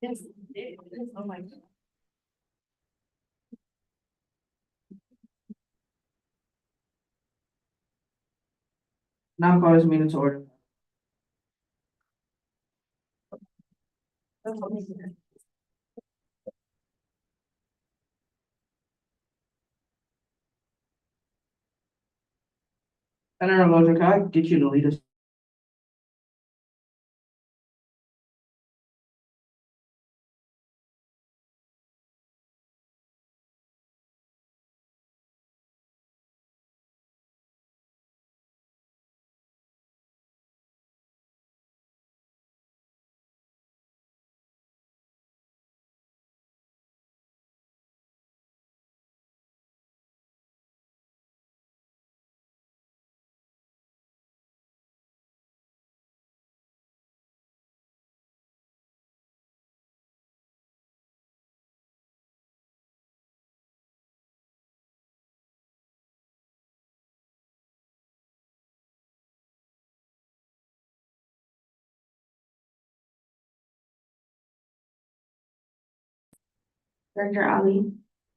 Yes, it is. Oh my God. Now call this meeting to order. Senator Lozier, can I get you to lead us? Director Ali,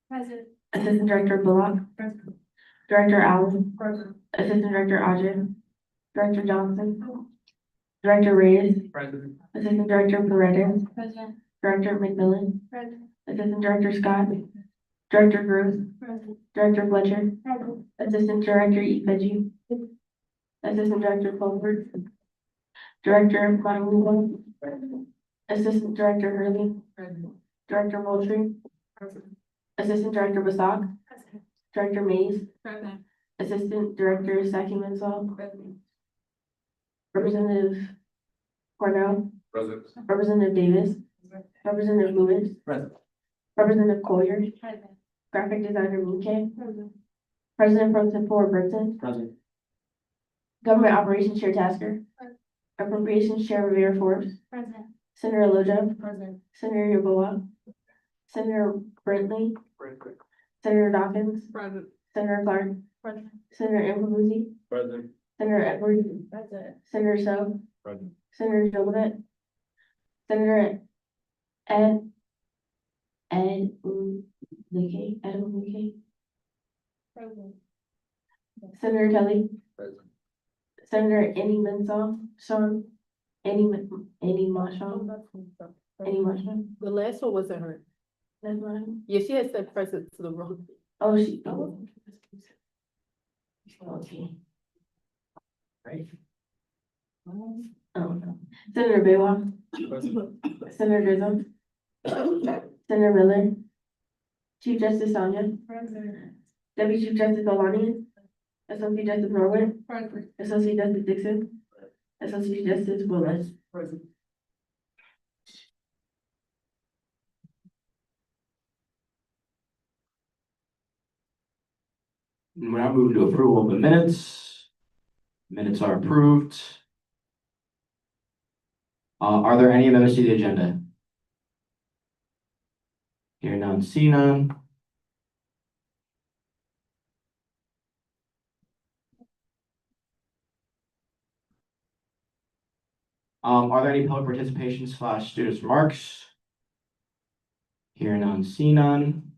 Present. Assistant Director Bullock, Present. Director Allen, Present. Assistant Director Ajay, Director Johnson, Director Reyes, Present. Assistant Director Paredes, Present. Director McMillan, Present. Assistant Director Scott, Director Gross, Present. Director Fletcher, Present. Assistant Director Ikeji, Assistant Director Colbert, Director Guadalupe, Assistant Director Hurley, Present. Director Moultrie, Present. Assistant Director Basak, Present. Director Mays, Present. Assistant Director Saki Mensah, Present. Representative Cornell, Present. Representative Davis, Representative Lewis, Present. Representative Collier, Present. Graphic Designer Minke, Present. President Pro Tempore Burton, Present. Government Operations Chair Tasker, Present. Appropriations Chair Rivera Forbes, Present. Senator Lojo, Present. Senator Yaboa, Senator Brentley, Senator Dawkins, Present. Senator Clark, Present. Senator Ambrose, Present. Senator Edwards, Present. Senator So, Present. Senator Jolivet, Senator Ed Enrique, Present. Senator Kelly, Present. Senator Annie Mensah, Annie Marshall, Annie Marshall. The last one wasn't her. That's mine. Yeah, she had said present to the wrong. Oh, okay. Right. Oh, no. Senator Baylock, Senator Grissom, Senator Miller, Chief Justice Sonia, Present. Deputy Chief Justice Alani, Associate Justice Norwood, Present. Associate Justice Dixon, Associate Justice Willis. Present. We're now moving to approval of the minutes. Minutes are approved. Are there any amendments to the agenda? Hear none, see none. Are there any public participation / students' remarks? Hear none, see none.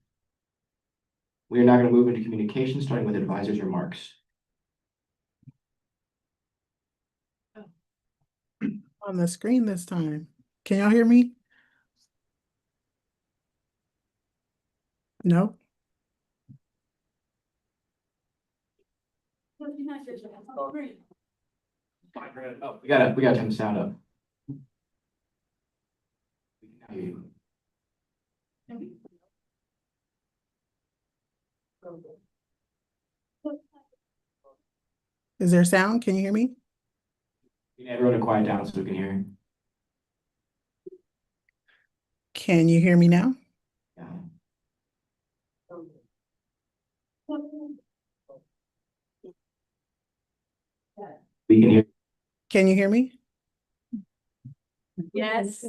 We are now going to move into communication, starting with advisors' remarks. On the screen this time. Can y'all hear me? No? Oh, we gotta turn the sound up. We can now hear you. Is there sound? Can you hear me? We need everyone to quiet down so we can hear. Can you hear me now? Yeah. We can hear. Can you hear me? Yes.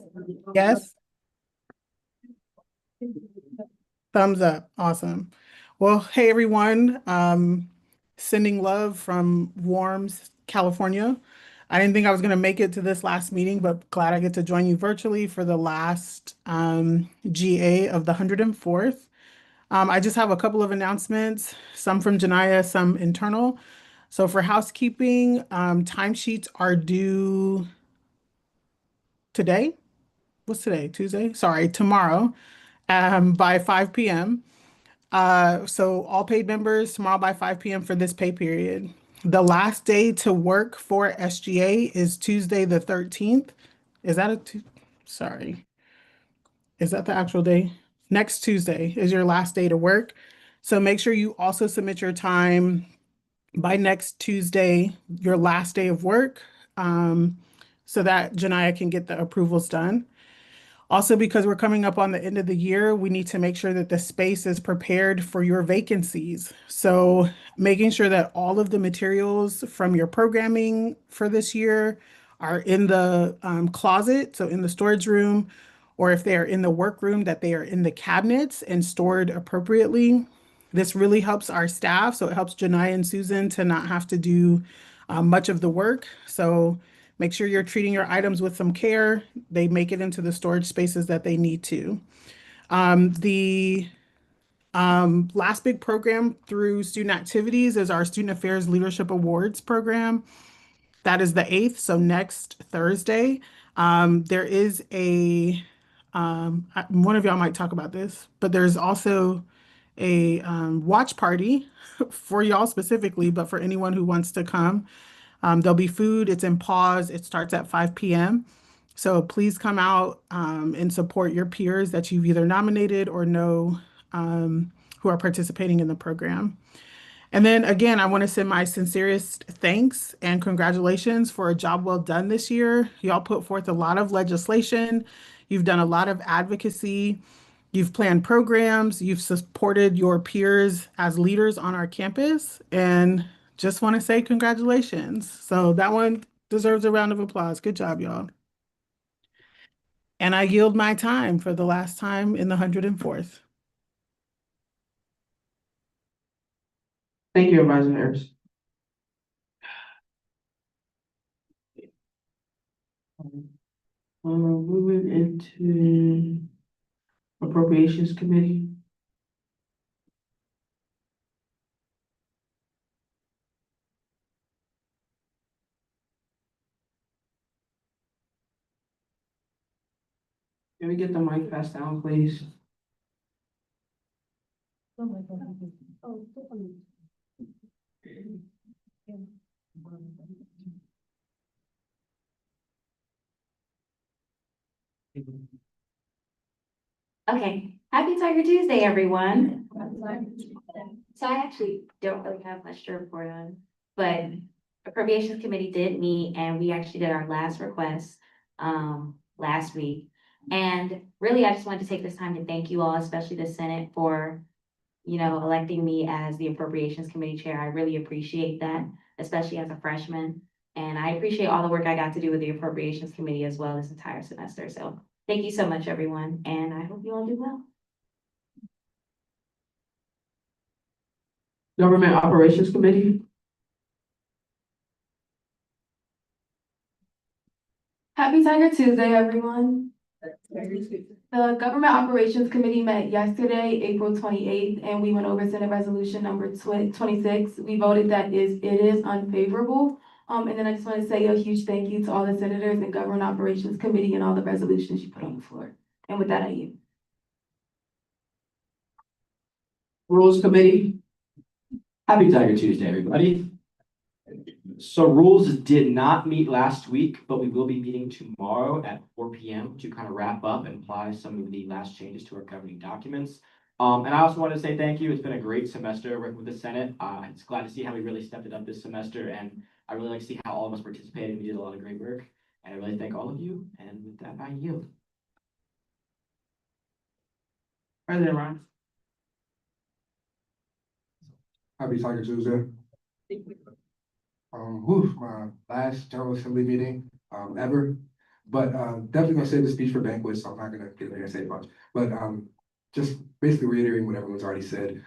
Yes? Thumbs up. Awesome. Well, hey everyone. Sending love from Worms, California. I didn't think I was going to make it to this last meeting, but glad I get to join you virtually for the last GA of the 104th. I just have a couple of announcements, some from Janaya, some internal. So for housekeeping, timesheets are due today. What's today? Tuesday? Sorry, tomorrow, by 5 p.m. So all paid members tomorrow by 5 p.m. for this pay period. The last day to work for SGA is Tuesday the 13th. Is that sorry. Is that the actual day? Next Tuesday is your last day to work. So make sure you also submit your time by next Tuesday, your last day of work, so that Janaya can get the approvals done. Also, because we're coming up on the end of the year, we need to make sure that the space is prepared for your vacancies. So making sure that all of the materials from your programming for this year are in the closet, so in the storage room, or if they're in the workroom, that they are in the cabinets and stored appropriately. This really helps our staff, so it helps Janai and Susan to not have to do much of the work. So make sure you're treating your items with some care. They make it into the storage spaces that they need to. The last big program through student activities is our Student Affairs Leadership Awards program. That is the 8th, so next Thursday. There is one of y'all might talk about this, but there's also a watch party for y'all specifically, but for anyone who wants to come. There'll be food. It's in pause. It starts at 5 p.m. So please come out and support your peers that you've either nominated or know who are participating in the program. And then again, I want to send my sincerest thanks and congratulations for a job well done this year. Y'all put forth a lot of legislation. You've done a lot of advocacy. You've planned programs. You've supported your peers as leaders on our campus. And just want to say congratulations. So that one deserves a round of applause. Good job, y'all. And I yield my time for the last time in the 104th. Thank you, Advisor Harris. Moving into Appropriations Committee. Can we get the mic passed down, please? Oh my God. Oh, Okay, happy Tiger Tuesday, everyone. So I actually don't really have much to report on, but Appropriations Committee did meet and we actually did our last request last week. And really, I just wanted to take this time to thank you all, especially the Senate, for electing me as the Appropriations Committee Chair. I really appreciate that, especially as a freshman. And I appreciate all the work I got to do with the Appropriations Committee as well this entire semester. So thank you so much, everyone, and I hope you all do well. Government Operations Committee. Happy Tiger Tuesday, everyone. The Government Operations Committee met yesterday, April 28th, and we went over Senate Resolution number 26. We voted that it is unfavorable. And then I just want to say a huge thank you to all the senators and Government Operations Committee and all the resolutions you put on the floor. And with that, I yield. Rules Committee. Happy Tiger Tuesday, everybody. So rules did not meet last week, but we will be meeting tomorrow at 4 p.m. to kind of wrap up and apply some of the last changes to our governing documents. And I also want to say thank you. It's been a great semester working with the Senate. It's glad to see how we really stepped it up this semester, and I really like to see how all of us participated. We did a lot of great work, and I really thank all of you. And with that, I yield. President Ryan. Happy Tiger Tuesday. My last General Assembly meeting, ever, but, definitely gonna save the speech for banquets, so I'm not gonna get in there and say much, but, just basically reiterating what everyone's already said.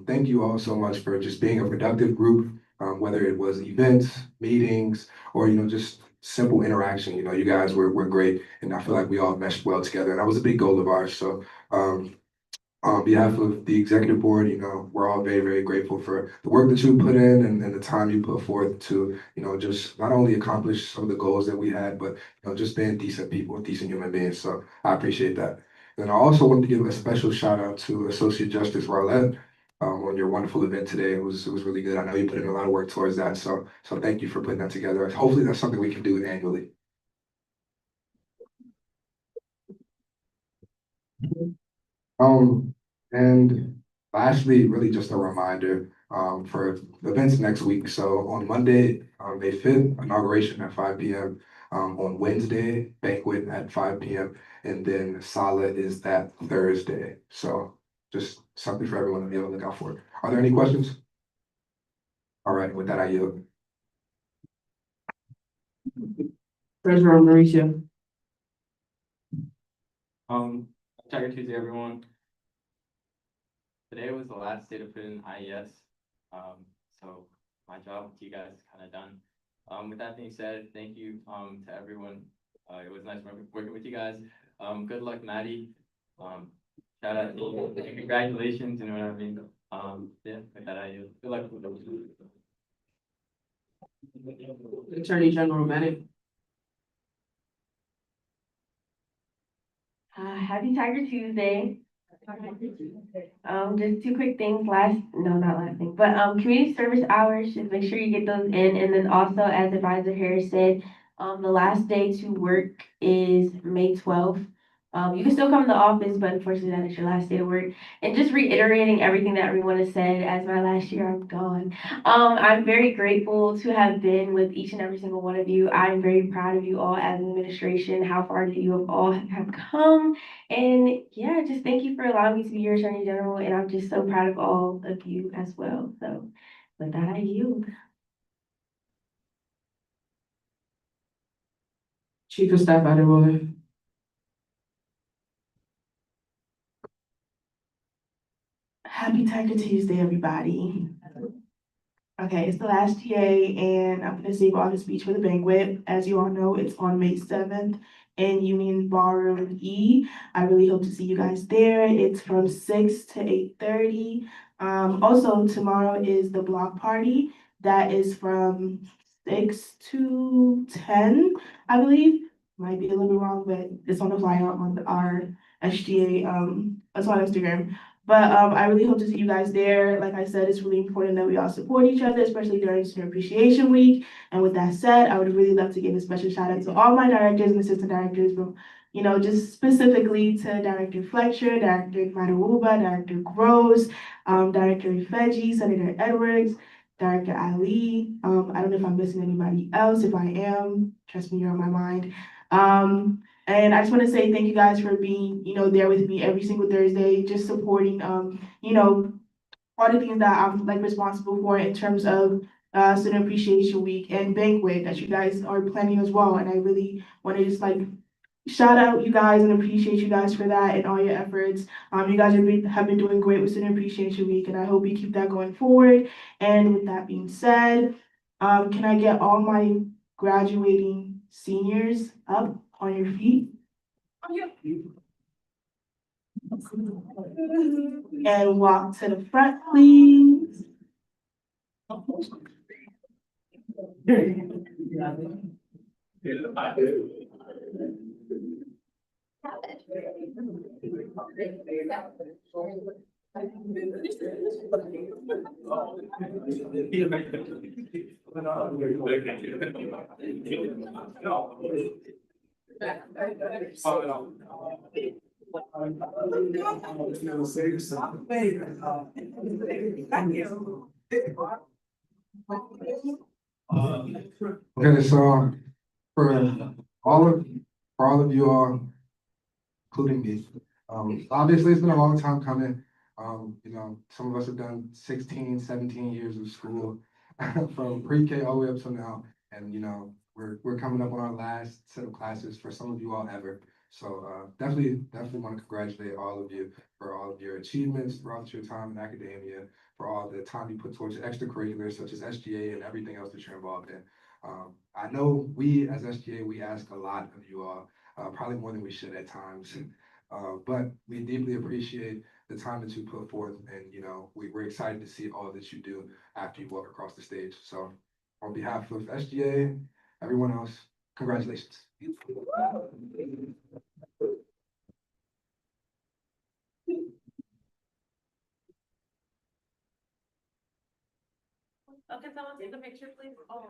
Thank you all so much for just being a productive group, whether it was events, meetings, or, just simple interaction. You know, you guys were great, and I feel like we all meshed well together, and that was a big goal of ours. So, on behalf of the executive board, you know, we're all very, very grateful for the work that you put in and the time you put forth to, you know, just not only accomplish some of the goals that we had, but, you know, just being decent people, decent human beings. So I appreciate that. And I also want to give a special shout out to Associate Justice Rowlett on your wonderful event today. It was really good. I know you put in a lot of work towards that. So thank you for putting that together. Hopefully that's something we can do annually. And lastly, really just a reminder, for events next week. So on Monday, May 5th, inauguration at 5 p.m. On Wednesday, banquet at 5 p.m. And then Sala is that Thursday. So just something for everyone to be able to look out for. Are there any questions? All right, with that, I yield. Treasurer Mauricio. Tiger Tuesday, everyone. Today was the last day to put in IES. So my job with you guys is kind of done. With that being said, thank you to everyone. It was nice working with you guys. Good luck, Maddie. Shout out to you. And congratulations, you know what I mean? Yeah, with that, I good luck with those. Attorney General Bennett. Happy Tiger Tuesday. Just two quick things, not last thing, but, community service hours, just make sure you get those in, and then also, as Advisor Harris said, the last day to work is May 12th. You can still come to the office, but unfortunately, that is your last day to work. And just reiterating everything that everyone has said, as my last year, I'm gone. I'm very grateful to have been with each and every single one of you. I'm very proud of you all as an administration, how far that you have all have come. And yeah, just thank you for allowing me to be your Attorney General, and I'm just so proud of all of you as well. So with that, I yield. Chief of Staff Adewola. Happy Tiger Tuesday, everybody. Okay, it's the last TA, and I'm gonna save all the speech for the banquet. As you all know, it's on May 7th in Union Ballroom E. I really hope to see you guys there. It's from 6 to 8:30. Also, tomorrow is the block party. That is from 6 to 10, I believe. Might be a little wrong, but it's on the flyer on our SGA, it's on Instagram. But I really hope to see you guys there. Like I said, it's really important that we all support each other, especially during Student Appreciation Week. And with that said, I would really love to give a special shout out to all my directors and assistant directors, from, you know, just specifically to Director Fletcher, Director Madaruba, Director Gross, Director Ifeji, Senator Edwards, Director Ali. I don't know if I'm missing anybody else. If I am, trust me, you're on my mind. And I just want to say thank you guys for being, you know, there with me every single Thursday, just supporting, you know, all the things that I'm like responsible for in terms of Student Appreciation Week and banquet that you guys are planning as well. And I really want to just like shout out you guys and appreciate you guys for that and all your efforts. You guys have been doing great with Student Appreciation Week, and I hope you keep that going forward. And with that being said, can I get all my graduating seniors up on your feet? And walk to the front, please. Okay, so for all of you all, including me, obviously it's been a long time coming. You know, some of us have done 16, 17 years of school from pre-K all the way up to now. And, you know, we're coming up on our last set of classes for some of you all ever. So definitely want to congratulate all of you for all of your achievements throughout your time in academia, for all the time you put towards your extracurriculars such as SGA and everything else that you're involved in. I know we as SGA, we ask a lot of you all, probably more than we should at times. But we deeply appreciate the time that you put forth and, we're excited to see all that you do after you walk across the stage. So on behalf of SGA, everyone else, congratulations. Okay, someone take a picture, please. Oh.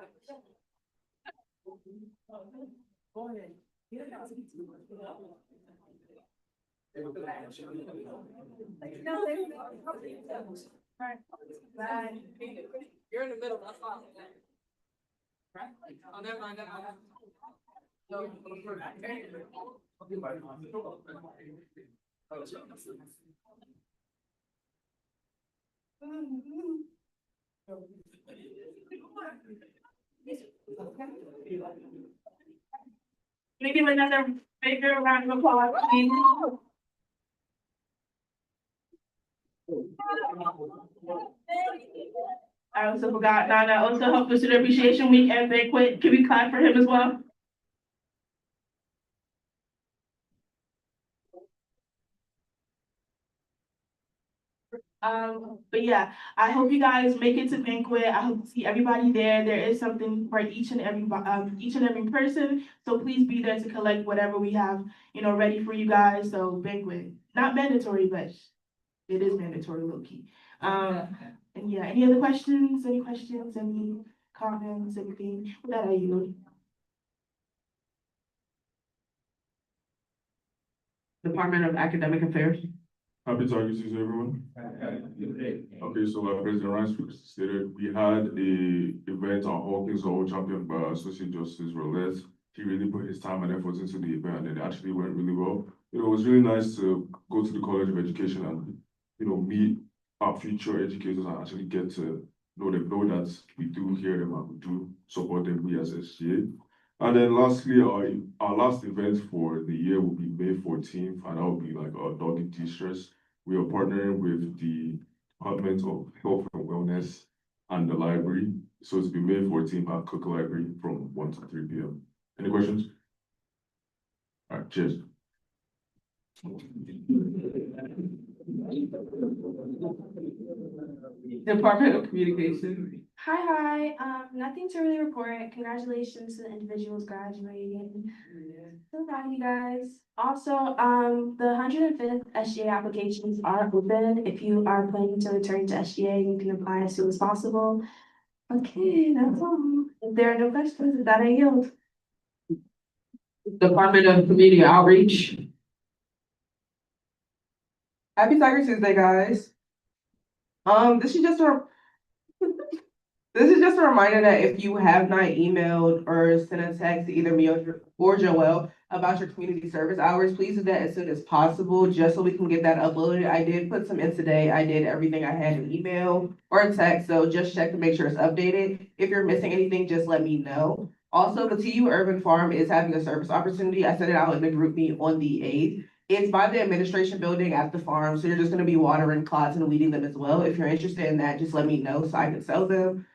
Go ahead. Bye. You're in the middle, that's all. Right? Oh, never mind, never mind. Can we give another bigger round of applause, please? I also forgot, Nana also helped us with Appreciation Week and banquet. Can we clap for him as well? But yeah, I hope you guys make it to banquet. I hope to see everybody there. There is something for each and every person. So please be there to collect whatever we have, ready for you guys. So banquet, not mandatory, but it is mandatory, low key. And yeah, any other questions? Any questions? Any comments? Anything? With that, I yield. Department of Academic Affairs. Happy Tiger Tuesday, everyone. Okay, so like President Rice stated, we had a event on Hawkins Hall championed by Associate Justice Roulette. He really put his time and effort into the event and it actually went really well. It was really nice to go to the College of Education and, meet our future educators and actually get to know that we do hear them and we do support them, we as SGA. And then lastly, our last event for the year will be May 14th, and that will be like our Doggy De-Stress. We are partnering with the Department of Health and Wellness and the library. So it's be May 14th at Cook Library from 1 to 3 p.m. Any questions? All right, cheers. Department of Communication. Hi, nothing to really report. Congratulations to the individuals graduating. So proud of you guys. Also, the 105th SGA applications are open. If you are planning to return to SGA, you can apply as soon as possible. Okay, that's all. If there are no questions, with that I yield. Department of Community Outreach. Happy Tiger Tuesday, guys. This is just a reminder that if you have not emailed or sent a text to either me or Joelle about your community service hours, please do that as soon as possible, just so we can get that uploaded. I did put some in today. I did everything I had in email or text, so just check to make sure it's updated. If you're missing anything, just let me know. Also, the TU Urban Farm is having a service opportunity. I sent it out in the group meet on the 8th. It's by the administration building at the farm, so you're just gonna be watering plots and weeding them as well. If you're interested in that, just let me know so I can sell them.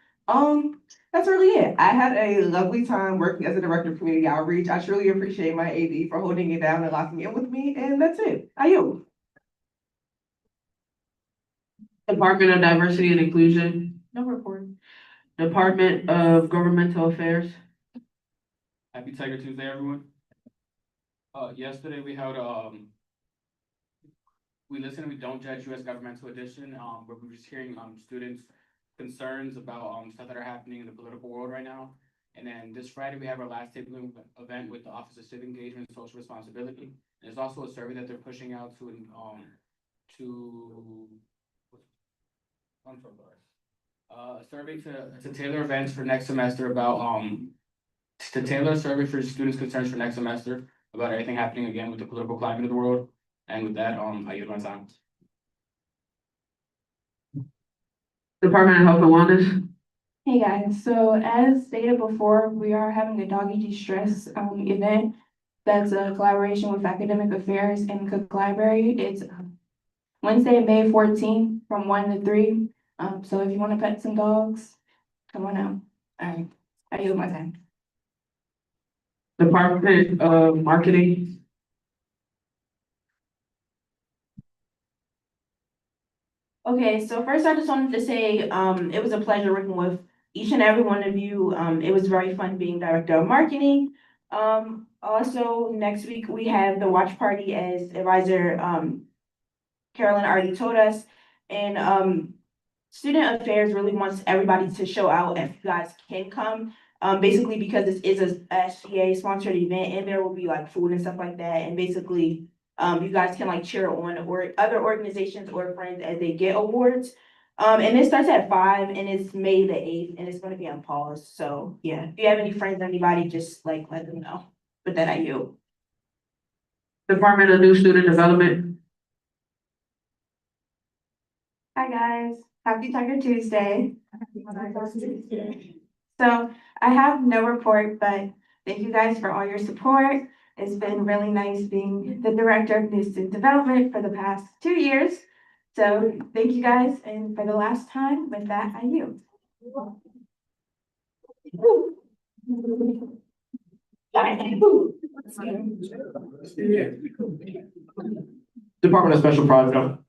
That's really it. I had a lovely time working as a director of community outreach. I truly appreciate my AD for holding it down and locking in with me, and that's it. Ayo. Department of Diversity and Inclusion. No report. Department of Governmental Affairs. Happy Tiger Tuesday, everyone. Yesterday we held, we listen and we don't judge US governmental edition, where we're just hearing, students' concerns about, stuff that are happening in the political world right now. And then this Friday, we have our last table event with the Office of Civic Engagement and Social Responsibility. There's also a survey that they're pushing out a survey to tailor events for next semester about, to tailor a survey for students' concerns for next semester about everything happening again with the political climate of the world. And with that, I yield my time. Department of Health and Wellness. Hey guys, so as stated before, we are having a Doggy De-Stress event. That's a collaboration with Academic Affairs and Cook Library. It's Wednesday, May 14th from 1 to 3. So if you want to pet some dogs, come on out. All right. I yield my time. Department of Marketing. Okay, so first I just wanted to say, it was a pleasure working with each and every one of you. It was very fun being director of marketing. Also, next week we have the watch party as advisor, Carolyn already told us. And, Student Affairs really wants everybody to show out if you guys can come. Basically because this is a SGA sponsored event and there will be like food and stuff like that. And basically, you guys can like cheer on or other organizations or friends as they get awards. And it starts at 5 and it's May the 8th and it's gonna be on pause. So yeah, if you have any friends, anybody, just like let them know. But then I yield. Department of New Student Development. Hi, guys. Happy Tiger Tuesday. So I have no report, but thank you guys for all your support. It's been really nice being the director of new student development for the past 2 years. So thank you guys. And for the last time, with that, I yield. Department of Special Projects.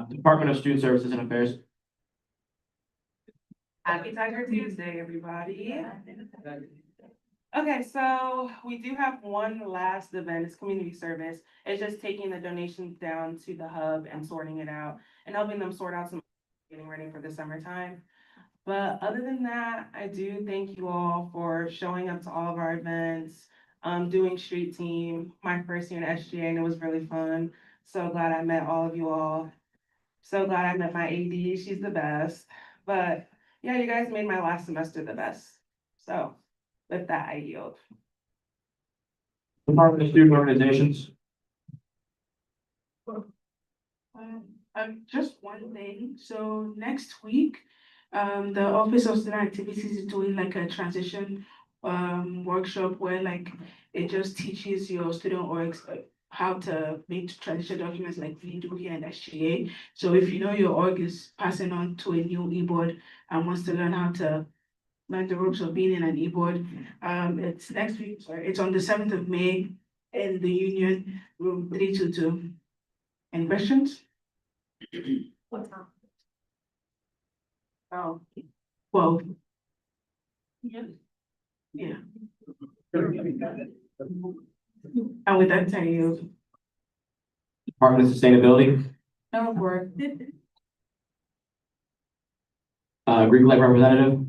Department of Student Services and Affairs. Happy Tiger Tuesday, everybody. Okay, so we do have one last event, it's community service. It's just taking the donations down to the hub and sorting it out and helping them sort out some, getting ready for the summertime. But other than that, I do thank you all for showing up to all of our events, doing street team, my first year in SGA, and it was really fun. So glad I met all of you all. So glad I met my AD, she's the best. But yeah, you guys made my last semester the best. So with that, I yield. Department of Student Organizations. Just one thing, so next week, the Office of Student Activities is doing like a transition workshop where like it just teaches your student orgs how to make transition documents like we do here in SGA. So if you know your org is passing on to a new e-board and wants to learn how to learn the ropes of being in an e-board, it's next week, sorry, it's on the 7th of May in the Union, room 322. Any questions? Oh, well. Yeah. Yeah. And with that, I yield. Department of Sustainability. No report. Greek Life Representative.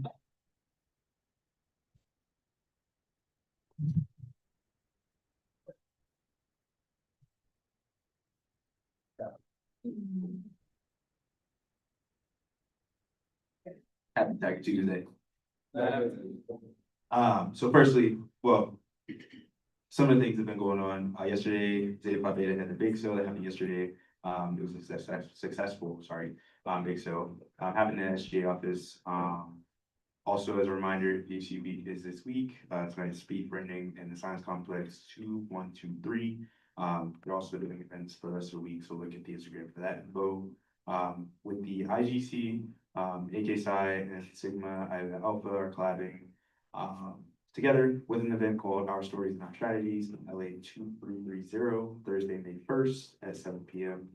Happy Tiger Tuesday. So firstly, well, some of the things that have been going on, yesterday, Zeta Phi Beta had the big sale that happened yesterday. It was a successful, big sale, happened in the SGA office. Also as a reminder, PhD Week is this week, tonight's speed branding in the Science Complex 2123. We're also doing events for the rest of the week, so look at the Instagram for that info. With the IGC, AK Psi and Sigma Iota Alpha are collabing together with an event called Our Stories and Our Strategies, LA 2330, Thursday, May 1st at 7 p.m.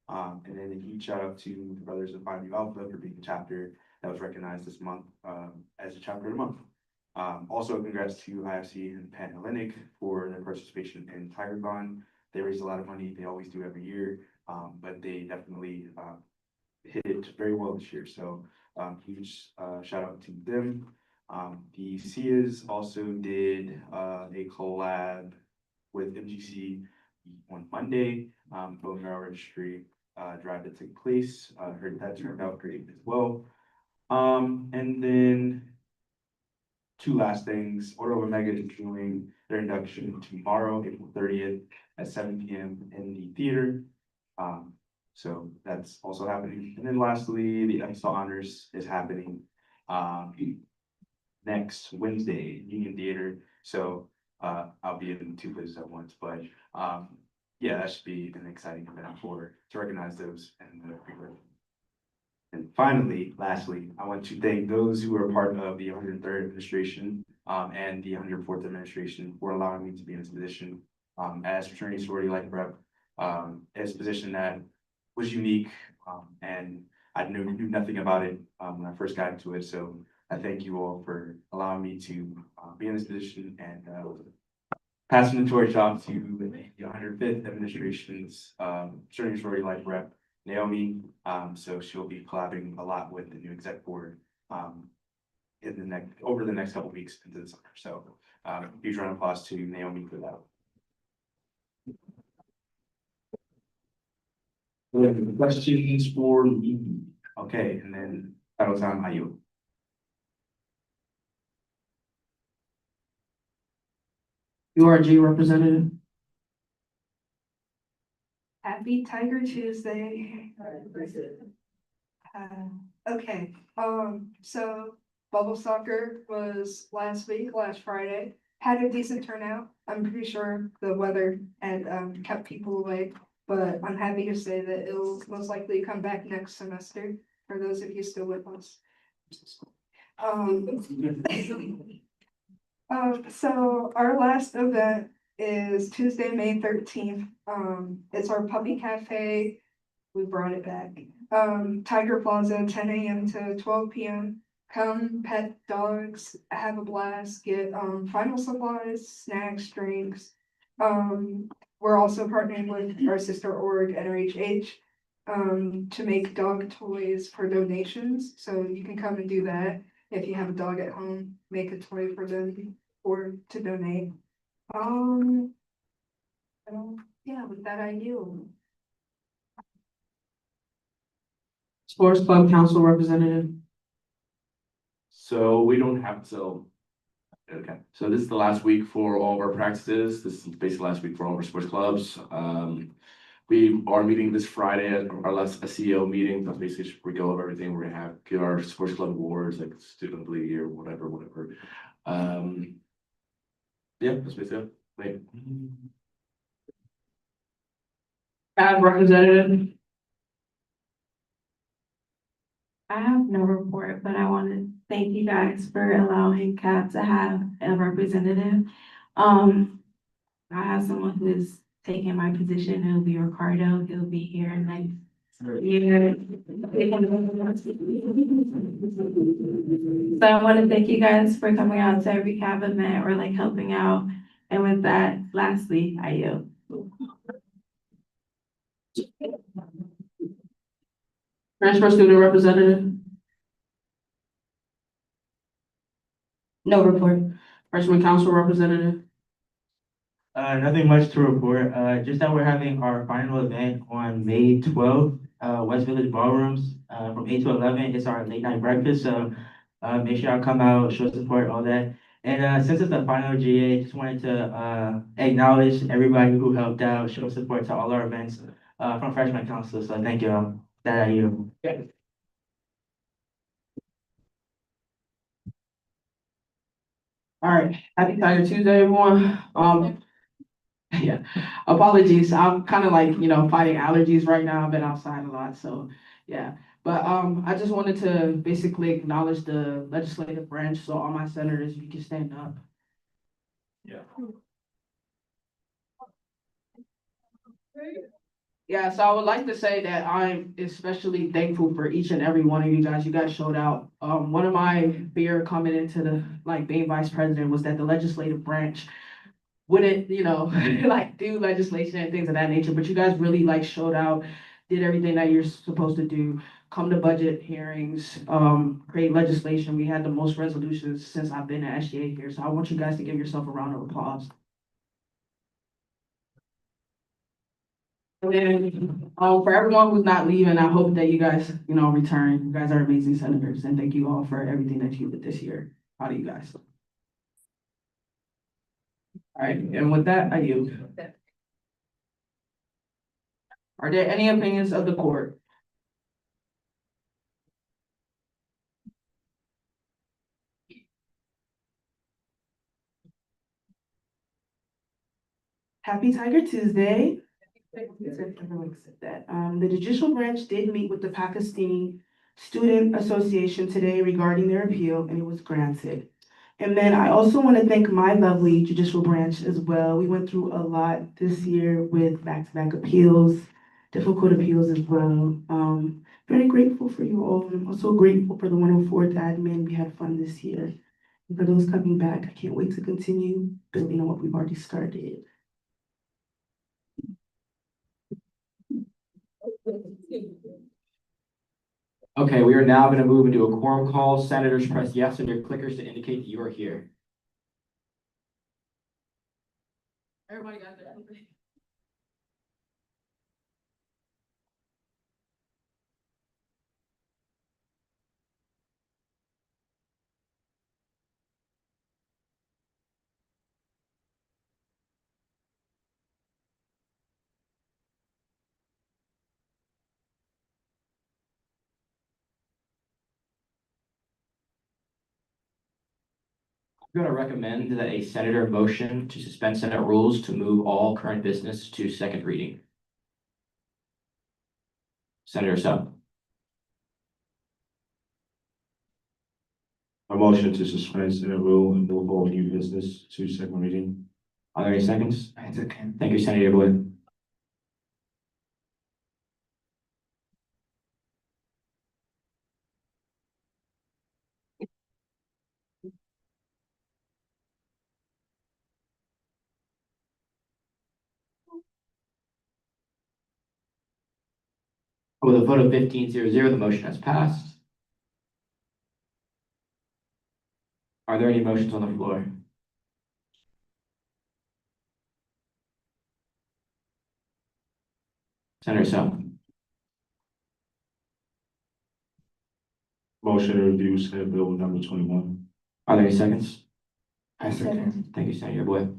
And then a huge shout out to the Brothers of Phi Nu Alpha for being a chapter that was recognized this month as a chapter of the month. Also, congrats to IFC and Pan Hellenic for their participation in TigerCon. They raised a lot of money, they always do every year, but they definitely hit it very well this year. So huge shout out to them. The SIAs also did a collab with MGC on Monday, Bone Marrow Registry drive that took place. Heard that turned out great as well. And then two last things. Order of Omega is doing their induction tomorrow, April 30th at 7 p.m. in the theater. So that's also happening. And then lastly, the EXA Honors is happening next Wednesday, Union Theater. So I'll be in two places at once, but yeah, that should be an exciting event to recognize those and the And finally, lastly, I want to thank those who are part of the 103rd administration and the 104th administration for allowing me to be in this position as fraternity sorority life rep. As a position that was unique and I knew nothing about it when I first got into it. So I thank you all for allowing me to be in this position and passing the torch off to the 105th administration's fraternity sorority life rep, Naomi. So she'll be collaborating a lot with the new exec board over the next couple weeks into the summer. So huge round of applause to Naomi for that. Questions for me? Okay, and then title time, Ayu. URG representative. Happy Tiger Tuesday. Okay, so bubble soccer was last Friday, had a decent turnout. I'm pretty sure the weather had kept people away, but I'm happy to say that it'll most likely come back next semester for those of you still with us. So our last event is Tuesday, May 13th. It's our puppy cafe. We brought it back. Tiger Plaza, 10 a.m. to 12 p.m. Come pet dogs, have a blast, get final supplies, snacks, drinks. We're also partnering with our sister org, NRHH, to make dog toys for donations. So you can come and do that. If you have a dog at home, make a toy for them or to donate. Yeah, with that I yield. Sports Club Council representative. So we don't have, okay, so this is the last week for all of our practices. This is basically last week for all of our sports clubs. We are meeting this Friday at our last CEO meeting. That's basically we go over everything. We're gonna give our sports club awards, like student of the year, whatever. Yeah, that's basically it. Wait. CAB representative. I have no report, but I want to thank you guys for allowing CAB to have a representative. I have someone who is taking my position. It'll be Ricardo. He'll be here next year. So I want to thank you guys for coming out to every CAB event or like helping out. And with that, lastly, I yield. Transfer student representative. No report. Freshman council representative. Nothing much to report. Just that we're having our final event on May 12th, West Village Ballrooms, from 8 to 11. It's our late night breakfast, so make sure y'all come out, show support, all that. And since it's the final GA, just wanted to acknowledge everybody who helped out, show support to all our events from Freshman Council. So thank you. That you. All right, happy Tiger Tuesday, everyone. Yeah, apologies. I'm kind of like, fighting allergies right now. I've been outside a lot, so yeah. But I just wanted to basically acknowledge the legislative branch. So all my senators, if you can stand up. Yeah. Yeah, so I would like to say that I'm especially thankful for each and every one of you guys. You guys showed out. One of my fear coming into the being vice president was that the legislative branch wouldn't, like do legislation and things of that nature. But you guys really showed out, did everything that you're supposed to do. Come to budget hearings, create legislation. We had the most resolutions since I've been at SGA here. So I want you guys to give yourself a round of applause. And then, for everyone who's not leaving, I hope that you guys, return. You guys are amazing senators, and thank you all for everything that you did this year. Proud of you guys. All right, and with that, I yield. Are there any opinions of the court? Happy Tiger Tuesday. That the judicial branch did meet with the Pakistani Student Association today regarding their appeal, and it was granted. And then I also want to thank my lovely judicial branch as well. We went through a lot this year with back-to-back appeals, difficult appeals as well. Very grateful for you all. I'm also grateful for the 104th admin. We had fun this year. And for those coming back, I can't wait to continue building on what we've already started. Okay, we are now going to move into a quorum call. Senators, press yes on your clickers to indicate that you are here. Everybody got that? I'm going to recommend that a senator motion to suspend Senate rules to move all current business to second reading. Senator Sub. A motion to suspend Senate rule and move all new business to second reading. Are there any seconds? I second. Thank you, Senator Boyd. With a vote of 15-0, the motion has passed. Are there any motions on the floor? Senator Sub. Motion to review Senate Bill number 21. Are there any seconds? I second. Thank you, Senator Boyd.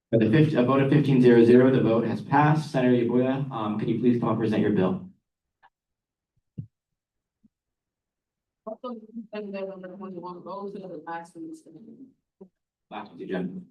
With a vote of 15-0, the vote has passed. Senator Yaboya, can you please come up and present your bill? Last on the agenda.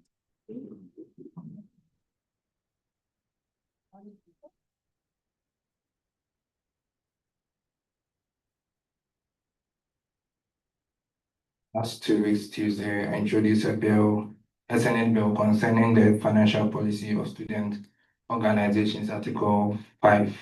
Last 2 weeks, Tuesday, I introduced a bill, a Senate bill concerning the financial policy of student organizations, Article 5,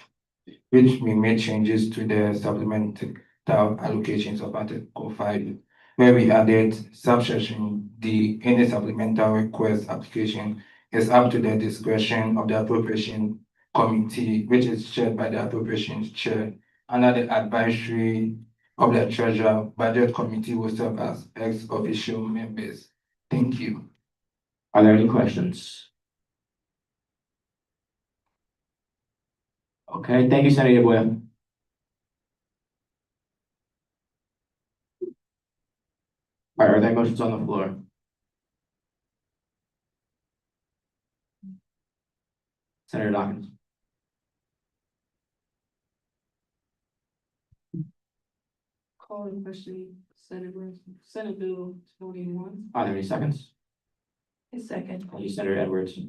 which we made changes to the supplemental allocations of Article 5, where we added subsection D, any supplemental request application is up to the discretion of the appropriation committee, which is chaired by the appropriations chair, under the advisory of the Treasurer. Budget Committee will serve as ex officio members. Thank you. Are there any questions? Okay, thank you, Senator Yaboya. All right, are there motions on the floor? Senator Dawkins. Call the question, Senate Bill 21. Are there any seconds? A second. Thank you, Senator Edwards.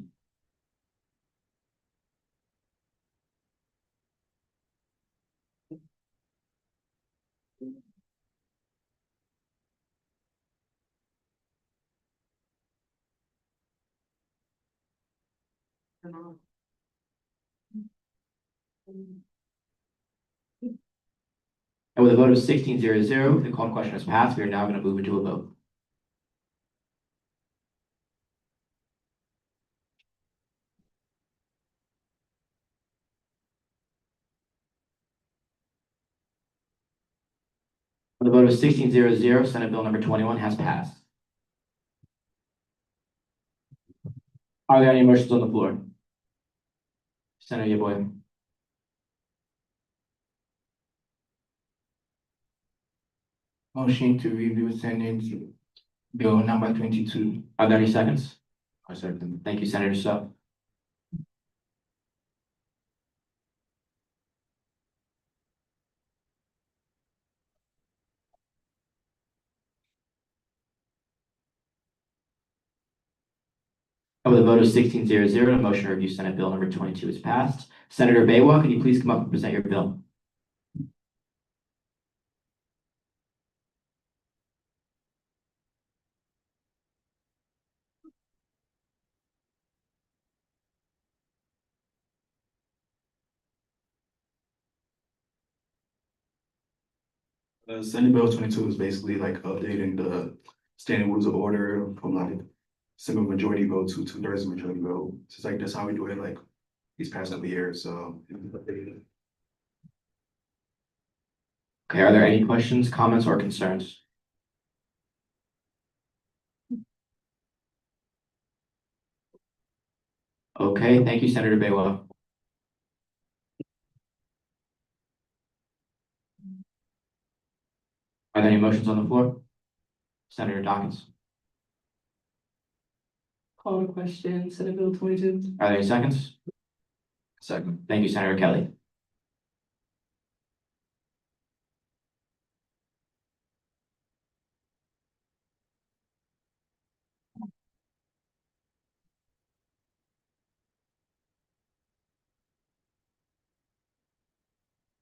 And with a vote of 16-0, the called question has passed. We are now going to move into a vote. With a vote of 16-0, Senate Bill number 21 has passed. Are there any motions on the floor? Senator Yaboya. Motion to review Senate Bill number 22. Are there any seconds? I second. Thank you, Senator So. With a vote of 16-0, the motion to review Senate Bill number 22 is passed. Senator Baywa, can you please come up and present your bill? Senate Bill 22 is basically like updating the standing rules of order from like simple majority vote to 2/3 majority vote. It's like that's how we do it like these past couple years, so. Okay, are there any questions, comments, or concerns? Okay, thank you, Senator Baywa. Are there any motions on the floor? Senator Dawkins, Call the question, Senate Bill 22. are there any seconds? Second. Thank you, Senator Kelly.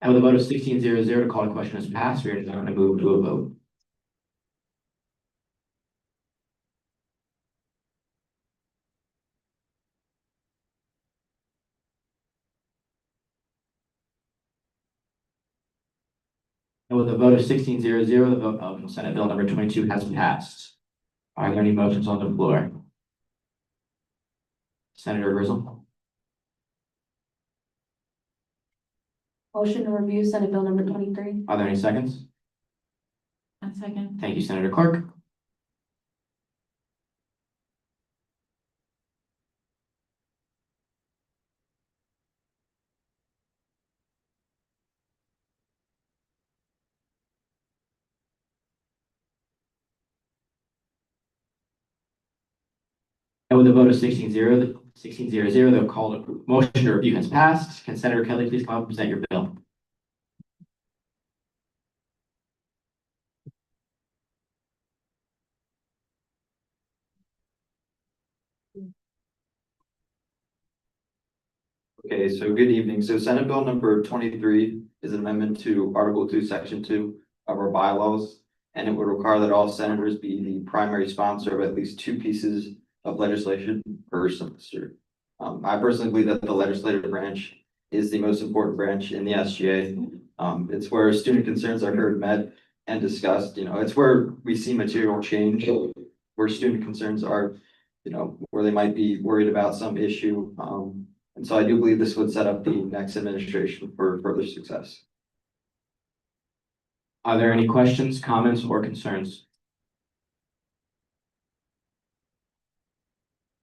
And with a vote of 16-0, the call to question is passed. We are now going to move to a vote. And with a vote of 16-0, the vote of Senate Bill number 22 has passed. Are there any motions on the floor? Senator Grizzle, Motion to review Senate Bill number 23. are there any seconds? A second. Thank you, Senator Clark. And with a vote of 16-0, the call to motion to review has passed. Can Senator Kelly please come up and present your bill? Okay, so good evening. So Senate Bill number 23 is an amendment to Article 2, Section 2 of our bylaws. And it would require that all senators be the primary sponsor of at least 2 pieces of legislation per semester. I personally believe that the legislative branch is the most important branch in the SGA. It's where student concerns are heard, met, and discussed. You know, it's where we see material change, where student concerns are, you know, where they might be worried about some issue. And so I do believe this would set up the next administration for further success. Are there any questions, comments, or concerns?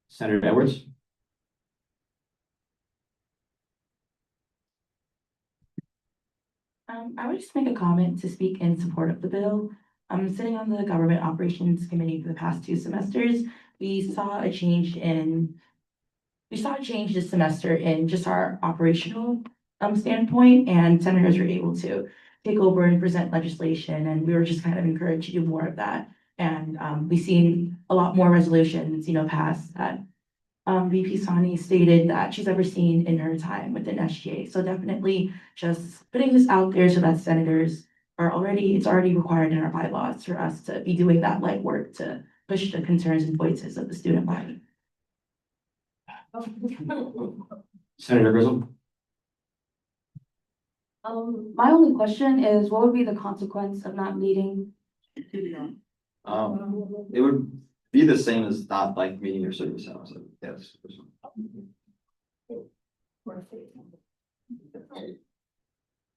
Senator Edwards? I would just make a comment to speak in support of the bill. I'm sitting on the Government Operations Committee for the past 2 semesters. We saw a change this semester in just our operational standpoint, and senators were able to take over and present legislation, and we were just kind of encouraged to do more of that. And we've seen a lot more resolutions, you know, passed that VP Sani stated that she's ever seen in her time within SGA. So definitely just putting this out there so that senators it's already required in our bylaws for us to be doing that legwork to push the concerns and voices of the student body. Senator Grizzle? My only question is, what would be the consequence of not meeting? It would be the same as not like meeting your service hours. Yes.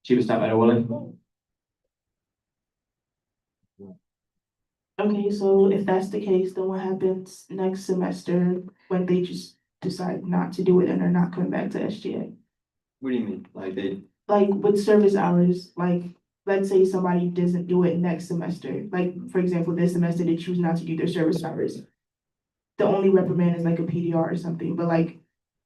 Chief of Staff Ida Willing? Okay, so if that's the case, then what happens next semester when they just decide not to do it and are not coming back to SGA? What do you mean? Like they, Like with service hours, like let's say somebody doesn't do it next semester, like, for example, this semester they choose not to do their service hours. The only reprimand is like a PDR or something, but like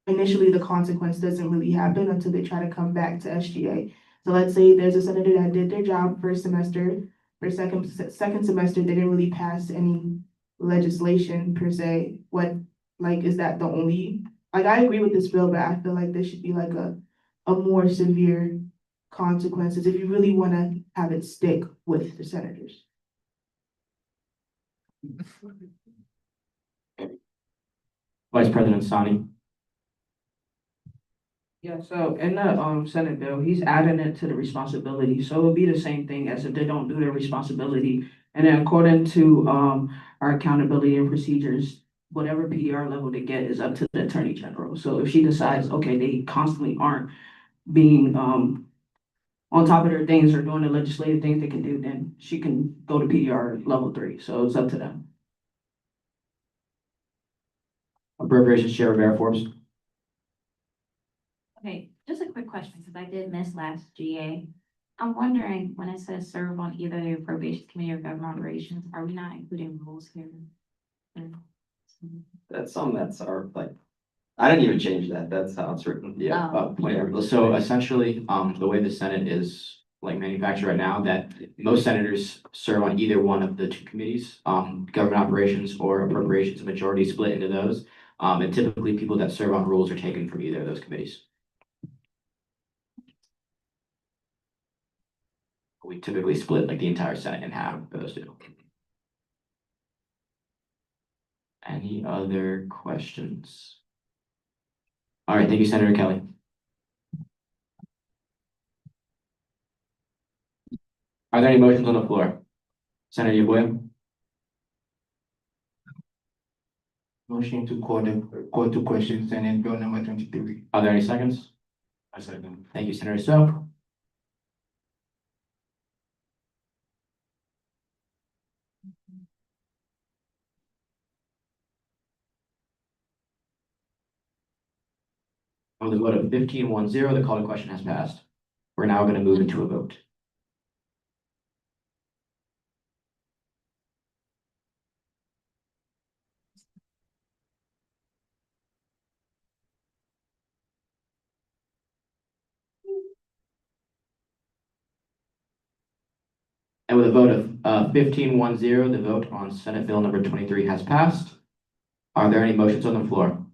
initially the consequence doesn't really happen until they try to come back to SGA. So let's say there's a senator that did their job first semester, for second semester, they didn't really pass any legislation per se. What, like, is that the only, like, I agree with this bill, but I feel like there should be like a more severe consequences if you really want to have it stick with the senators. Vice President Sani. Yeah, so in the Senate bill, he's adding it to the responsibility, so it'll be the same thing as if they don't do their responsibility. And then according to our accountability and procedures, whatever PDR level they get is up to the Attorney General. So if she decides, okay, they constantly aren't being on top of their things or doing the legislative things they can do, then she can go to PDR level 3. So it's up to them. Appropriations Chair Rivera Forbes. Okay, just a quick question, because I did miss last GA. I'm wondering, when it says serve on either the appropriations committee or government operations, are we not including rules here? That's something that's our, like, I didn't even change that. That's how it's written. Yeah. So essentially, the way the Senate is like manufactured right now, that most senators serve on either one of the two committees, government operations or appropriations, a majority split into those. And typically people that serve on rules are taken from either of those committees. We typically split like the entire Senate in half for those two. Any other questions? All right, thank you, Senator Kelly. Are there any motions on the floor? Senator Yaboya? Motion to call to question Senate Bill number 23. Are there any seconds? I second. Thank you, Senator So. On the vote of 15-1-0, the call to question has passed. We're now going to move into a vote. And with a vote of 15-1-0, the vote on Senate Bill number 23 has passed. Are there any motions on the floor?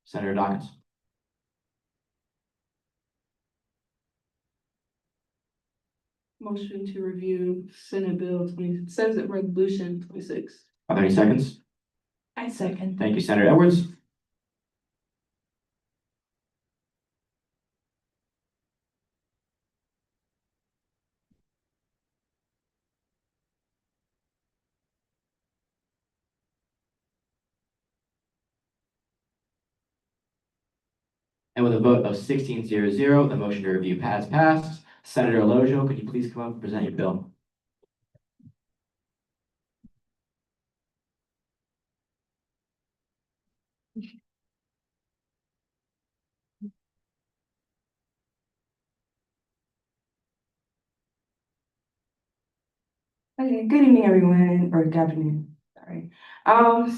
Senator Dawkins. Motion to review Senate Bill Senate Resolution 26. Are there any seconds? I second. Thank you, Senator Edwards. And with a vote of 16-0-0, the motion to review has passed. Senator Alojo, could you please come up and present your bill? Okay, good evening, everyone, or good afternoon, sorry.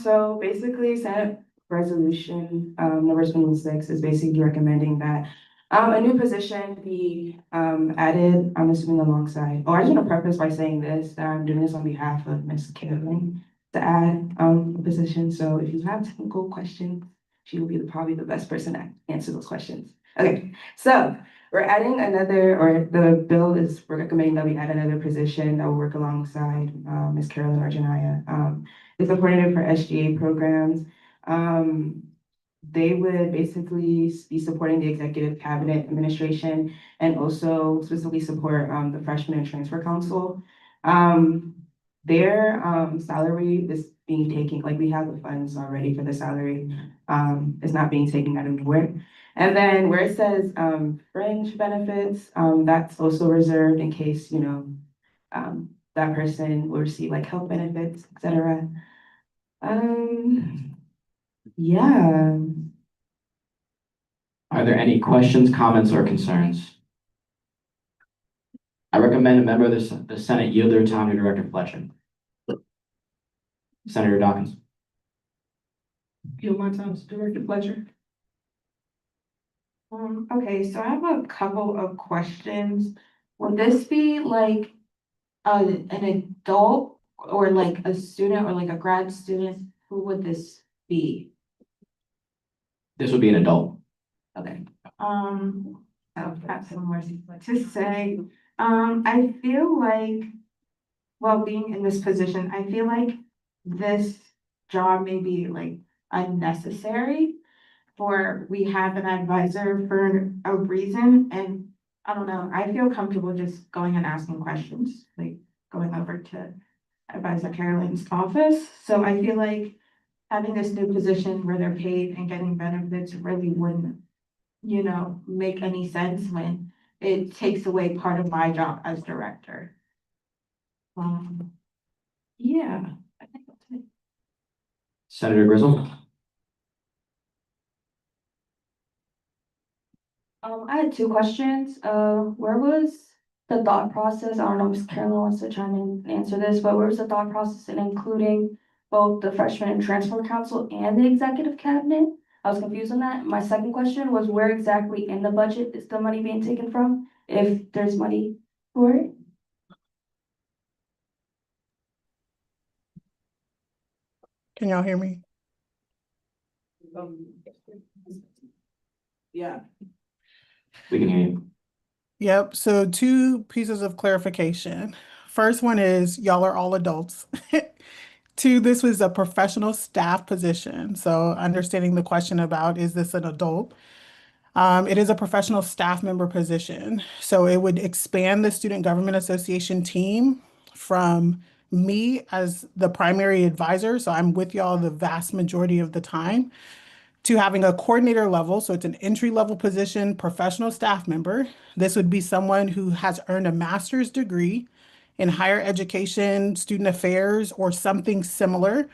So basically, Senate Resolution, number 26 is basically recommending that a new position be added, I'm assuming alongside, I just want to preface by saying this, that I'm doing this on behalf of Ms. Carolyn to add a position. So if you have technical questions, she will be probably the best person to answer those questions. Okay, so we're adding another, or the bill is, we're recommending that we add another position that will work alongside Ms. Carolyn Arjanaya. It's a coordinator for SGA programs. They would basically be supporting the executive cabinet administration and also specifically support the freshman and transfer council. Their salary is being taken, like we have the funds already for the salary, it's not being taken out of nowhere. And then where it says fringe benefits, that's also reserved in case, you know, that person will receive like health benefits, etc. Yeah. Are there any questions, comments, or concerns? I recommend a member of the Senate yield their time to Director Fletcher. Senator Dawkins. Yield my time to Director Fletcher. Okay, so I have a couple of questions. Would this be like an adult or like a student or like a grad student? Who would this be? This would be an adult. Okay, I'll have some more to say. I feel like, well, being in this position, I feel like this job may be like unnecessary. For we have an advisor for a reason, and I don't know, I feel comfortable just going and asking questions, like going over to Advisor Caroline's office. So I feel like having this new position where they're paid and getting benefits really wouldn't, make any sense when it takes away part of my job as director. Yeah. I think that's it. Senator Grizzle. I had two questions. Where was the thought process? I don't know if Ms. Carolyn wants to chime in and answer this, but where was the thought process in including both the freshman and transfer council and the executive cabinet? I was confused on that. My second question was where exactly in the budget is the money being taken from? If there's money for it? Can y'all hear me? Yeah. We can hear you. Yep, so two pieces of clarification. First one is y'all are all adults. Two, this was a professional staff position. So understanding the question about is this an adult? It is a professional staff member position. So it would expand the Student Government Association team from me as the primary advisor. So I'm with y'all the vast majority of the time, to having a coordinator level. So it's an entry level position, professional staff member. This would be someone who has earned a master's degree in higher education, student affairs, or something similar,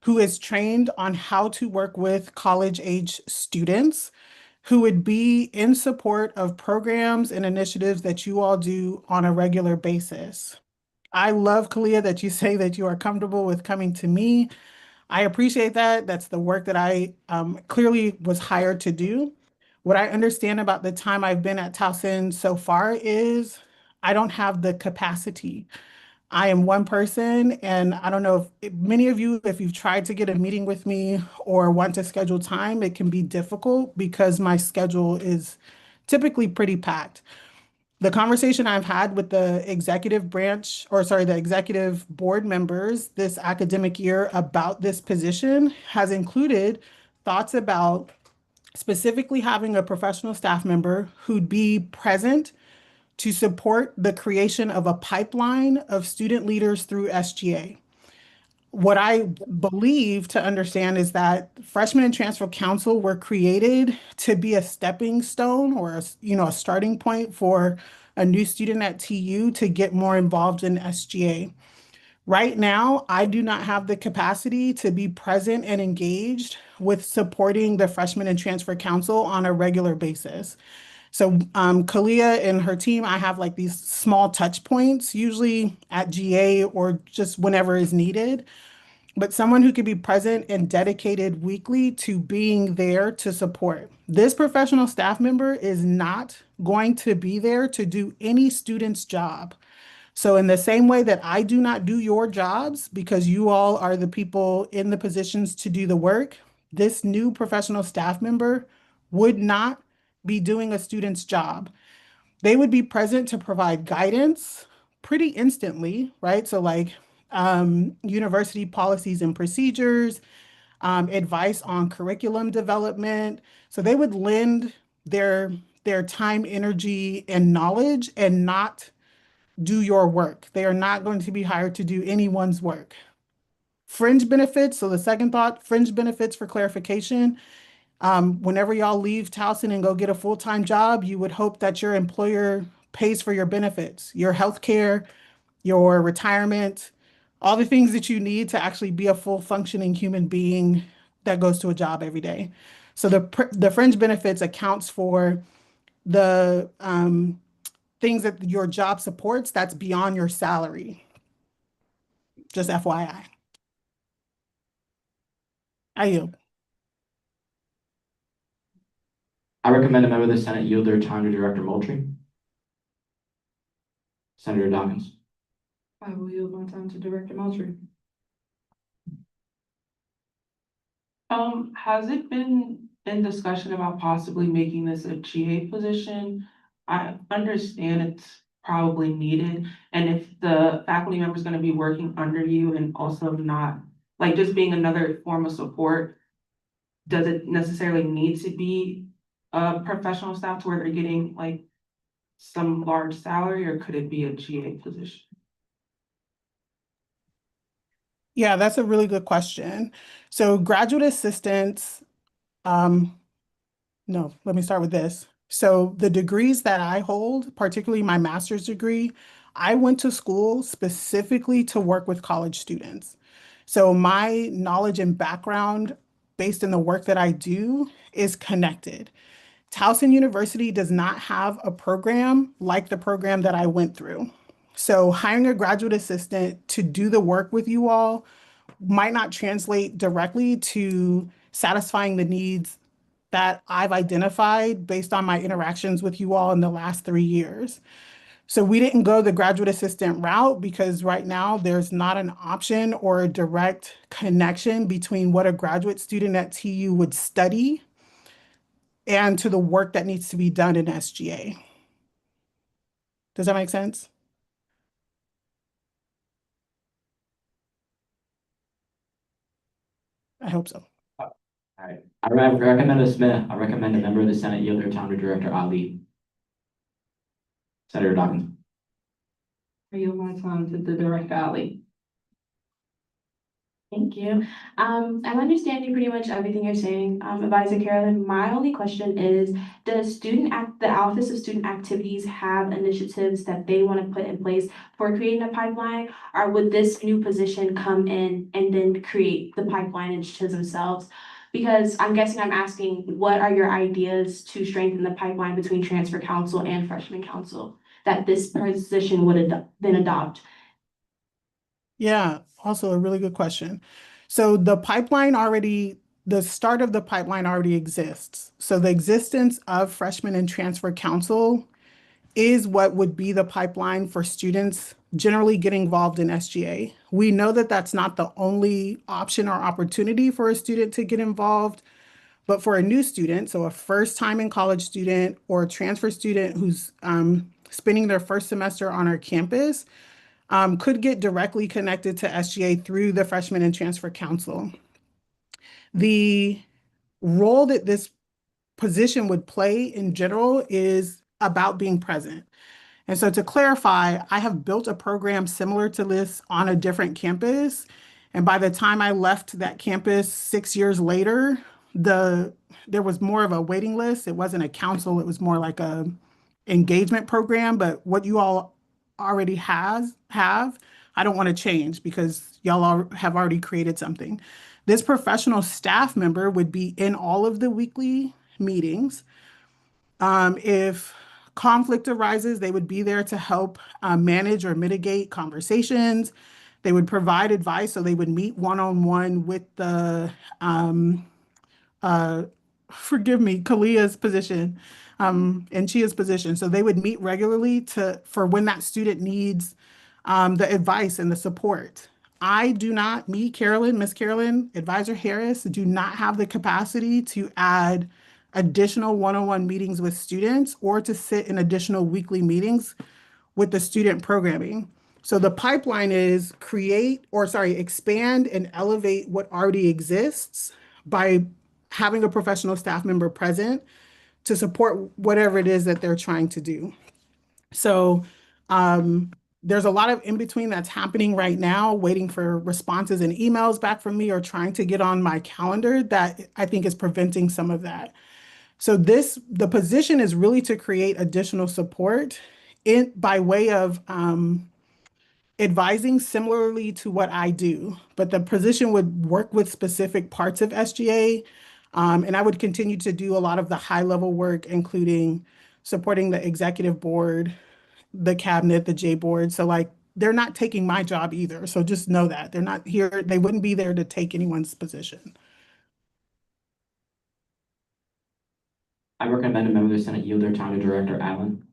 who is trained on how to work with college age students, who would be in support of programs and initiatives that you all do on a regular basis. I love, Kalia, that you say that you are comfortable with coming to me. I appreciate that. That's the work that I clearly was hired to do. What I understand about the time I've been at Towson so far is I don't have the capacity. I am one person, and I don't know if many of you, if you've tried to get a meeting with me or want to schedule time, it can be difficult because my schedule is typically pretty packed. The conversation I've had with the executive branch, or sorry, the executive board members this academic year about this position has included thoughts about specifically having a professional staff member who'd be present to support the creation of a pipeline of student leaders through SGA. What I believe to understand is that Freshman and Transfer Council were created to be a stepping stone or a starting point for a new student at TU to get more involved in SGA. Right now, I do not have the capacity to be present and engaged with supporting the Freshman and Transfer Council on a regular basis. So Kalia and her team, I have like these small touch points, usually at GA or just whenever is needed. But someone who could be present and dedicated weekly to being there to support. This professional staff member is not going to be there to do any student's job. So in the same way that I do not do your jobs because you all are the people in the positions to do the work, this new professional staff member would not be doing a student's job. They would be present to provide guidance pretty instantly, right? So like university policies and procedures, advice on curriculum development. So they would lend their time, energy, and knowledge and not do your work. They are not going to be hired to do anyone's work. Fringe benefits. So the second thought, fringe benefits for clarification. Whenever y'all leave Towson and go get a full-time job, you would hope that your employer pays for your benefits, your health care, your retirement, all the things that you need to actually be a full functioning human being that goes to a job every day. So the fringe benefits accounts for the things that your job supports that's beyond your salary. Just FYI. I yield. I recommend a member of the Senate yield their time to Director Moultrie. Senator Dawkins. I will yield my time to Director Moultrie. Has it been in discussion about possibly making this a GA position? I understand it's probably needed, and if the faculty member is gonna be working under you and also not, like, just being another form of support, does it necessarily need to be a professional staff to where they're getting like some large salary, or could it be a GA position? Yeah, that's a really good question. So graduate assistants, no, let me start with this. So the degrees that I hold, particularly my master's degree, I went to school specifically to work with college students. So my knowledge and background based in the work that I do is connected. Towson University does not have a program like the program that I went through. So hiring a graduate assistant to do the work with you all might not translate directly to satisfying the needs that I've identified based on my interactions with you all in the last 3 years. So we didn't go the graduate assistant route because right now there's not an option or a direct connection between what a graduate student at TU would study and to the work that needs to be done in SGA. Does that make sense? I hope so. All right. I recommend a Smith. I recommend a member of the Senate yield their time to Director Ali. Senator Dawkins. I yield my time to the Director Ali. Thank you. I'm understanding pretty much everything you're saying, Advisor Carolyn. My only question is, does the Office of Student Activities have initiatives that they want to put in place for creating a pipeline? Or would this new position come in and then create the pipeline initiatives themselves? Because I'm guessing I'm asking, what are your ideas to strengthen the pipeline between Transfer Council and Freshman Council that this position would then adopt? Yeah, also a really good question. So the start of the pipeline already exists. So the existence of Freshman and Transfer Council is what would be the pipeline for students generally getting involved in SGA. We know that that's not the only option or opportunity for a student to get involved, but for a new student, so a first time in college student or a transfer student who's spending their first semester on our campus, could get directly connected to SGA through the Freshman and Transfer Council. The role that this position would play in general is about being present. And so to clarify, I have built a program similar to this on a different campus. And by the time I left that campus 6 years later, there was more of a waiting list. It wasn't a council, it was more like a engagement program. But what you all already have, I don't want to change because y'all have already created something. This professional staff member would be in all of the weekly meetings. If conflict arises, they would be there to help manage or mitigate conversations. They would provide advice, so they would meet one-on-one with the, forgive me, Kalia's position, and Chia's position. So they would meet regularly for when that student needs the advice and the support. I do not, Miss Carolyn, Advisor Harris, do not have the capacity to add additional one-on-one meetings with students or to sit in additional weekly meetings with the student programming. So the pipeline is expand and elevate what already exists by having a professional staff member present to support whatever it is that they're trying to do. So there's a lot of in between that's happening right now, waiting for responses and emails back from me or trying to get on my calendar that I think is preventing some of that. So the position is really to create additional support by way of advising similarly to what I do, but the position would work with specific parts of SGA And I would continue to do a lot of the high level work, including supporting the executive board, the cabinet, the J board. So like they're not taking my job either. So just know that they're not here. They wouldn't be there to take anyone's position. I recommend a member of the Senate yield their time to Director Allen.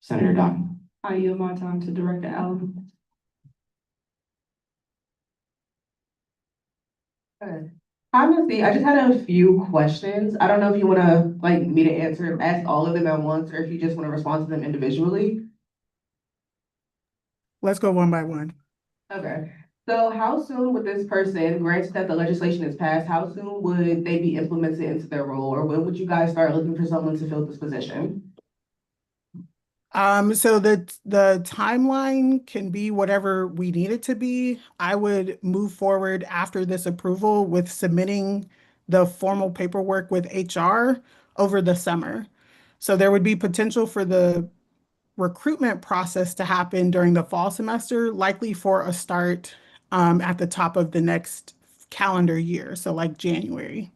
Senator Dodd. I yield my time to Director Allen. Okay. Hi, Missy. I just had a few questions. I don't know if you wanna like me to ask all of them at once, or if you just wanna respond to them individually. Let's go one by one. Okay, so how soon would this person, granted that the legislation is passed, how soon would they be implemented into their role? Or when would you guys start looking for someone to fill this position? So the timeline can be whatever we need it to be. I would move forward after this approval with submitting the formal paperwork with HR over the summer. So there would be potential for the recruitment process to happen during the fall semester, likely for a start at the top of the next calendar year, so like January.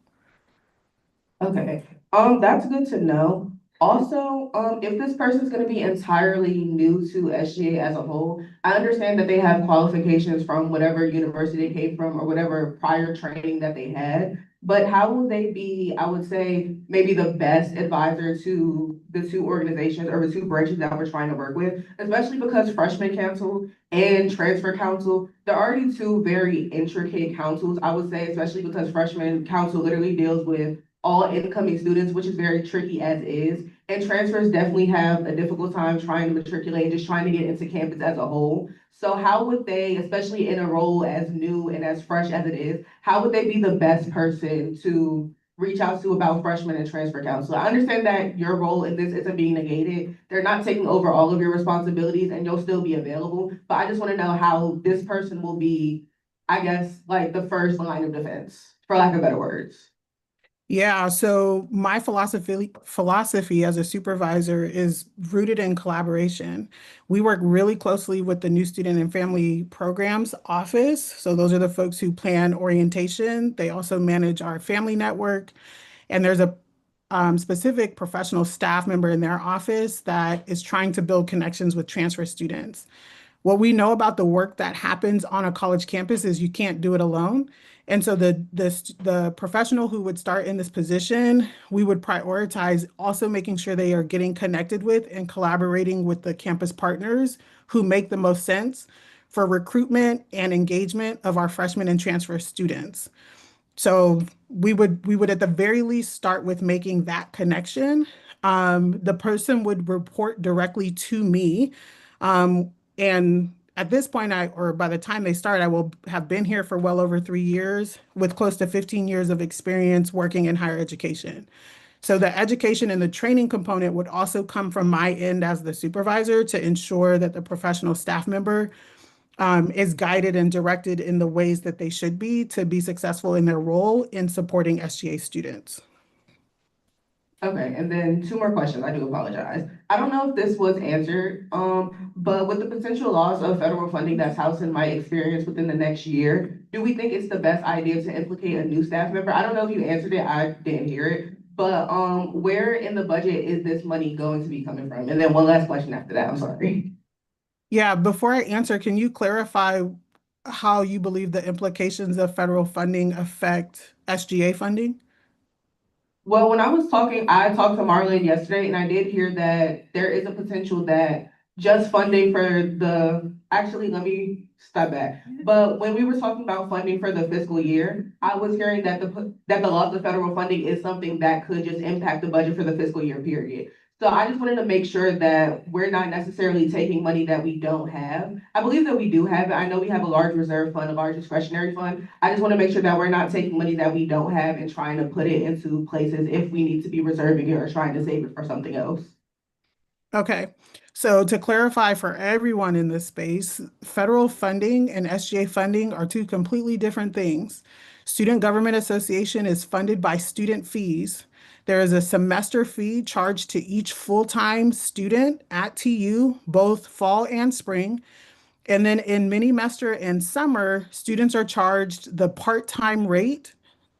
Okay, that's good to know. Also, if this person's gonna be entirely new to SGA as a whole, I understand that they have qualifications from whatever university they came from or whatever prior training that they had. But how will they be, I would say, maybe the best advisor to the two organizations or the two branches that we're trying to work with? Especially because freshman council and transfer council, they're already two very intricate councils, I would say, especially because freshman council literally deals with all incoming students, which is very tricky as is. And transfers definitely have a difficult time trying to matriculate and just trying to get into campus as a whole. So how would they, especially in a role as new and as fresh as it is, how would they be the best person to reach out to about freshman and transfer council? I understand that your role in this isn't being negated. They're not taking over all of your responsibilities and you'll still be available. But I just want to know how this person will be, I guess, like the first line of defense, for lack of better words. Yeah, so my philosophy as a supervisor is rooted in collaboration. We work really closely with the New Student and Family Programs Office. So those are the folks who plan orientation. They also manage our family network. And there's a specific professional staff member in their office that is trying to build connections with transfer students. What we know about the work that happens on a college campus is you can't do it alone. And so the professional who would start in this position, we would prioritize also making sure they are getting connected with and collaborating with the campus partners who make the most sense for recruitment and engagement of our freshmen and transfer students. So we would at the very least start with making that connection. The person would report directly to me. And at this point, or by the time they start, I will have been here for well over 3 years with close to 15 years of experience working in higher education. So the education and the training component would also come from my end as the supervisor to ensure that the professional staff member is guided and directed in the ways that they should be to be successful in their role in supporting SGA students. Okay, and then two more questions. I do apologize. I don't know if this was answered, but with the potential loss of federal funding that's housed in my experience within the next year, do we think it's the best idea to implicate a new staff member? I don't know if you answered it, I didn't hear it, but where in the budget is this money going to be coming from? And then one last question after that, I'm sorry. Yeah, before I answer, can you clarify how you believe the implications of federal funding affect SGA funding? Well, when I was talking, I talked to Marlon yesterday and I did hear that there is a potential that just funding for actually, let me step back. But when we were talking about funding for the fiscal year, I was hearing that the loss of federal funding is something that could just impact the budget for the fiscal year period. So I just wanted to make sure that we're not necessarily taking money that we don't have. I believe that we do have it. I know we have a large reserve fund, a large discretionary fund. I just want to make sure that we're not taking money that we don't have and trying to put it into places if we need to be reserving it or trying to save it for something else. Okay, so to clarify for everyone in this space, federal funding and SGA funding are two completely different things. Student Government Association is funded by student fees. There is a semester fee charged to each full-time student at TU, both fall and spring. And then in mini-mester and summer, students are charged the part-time rate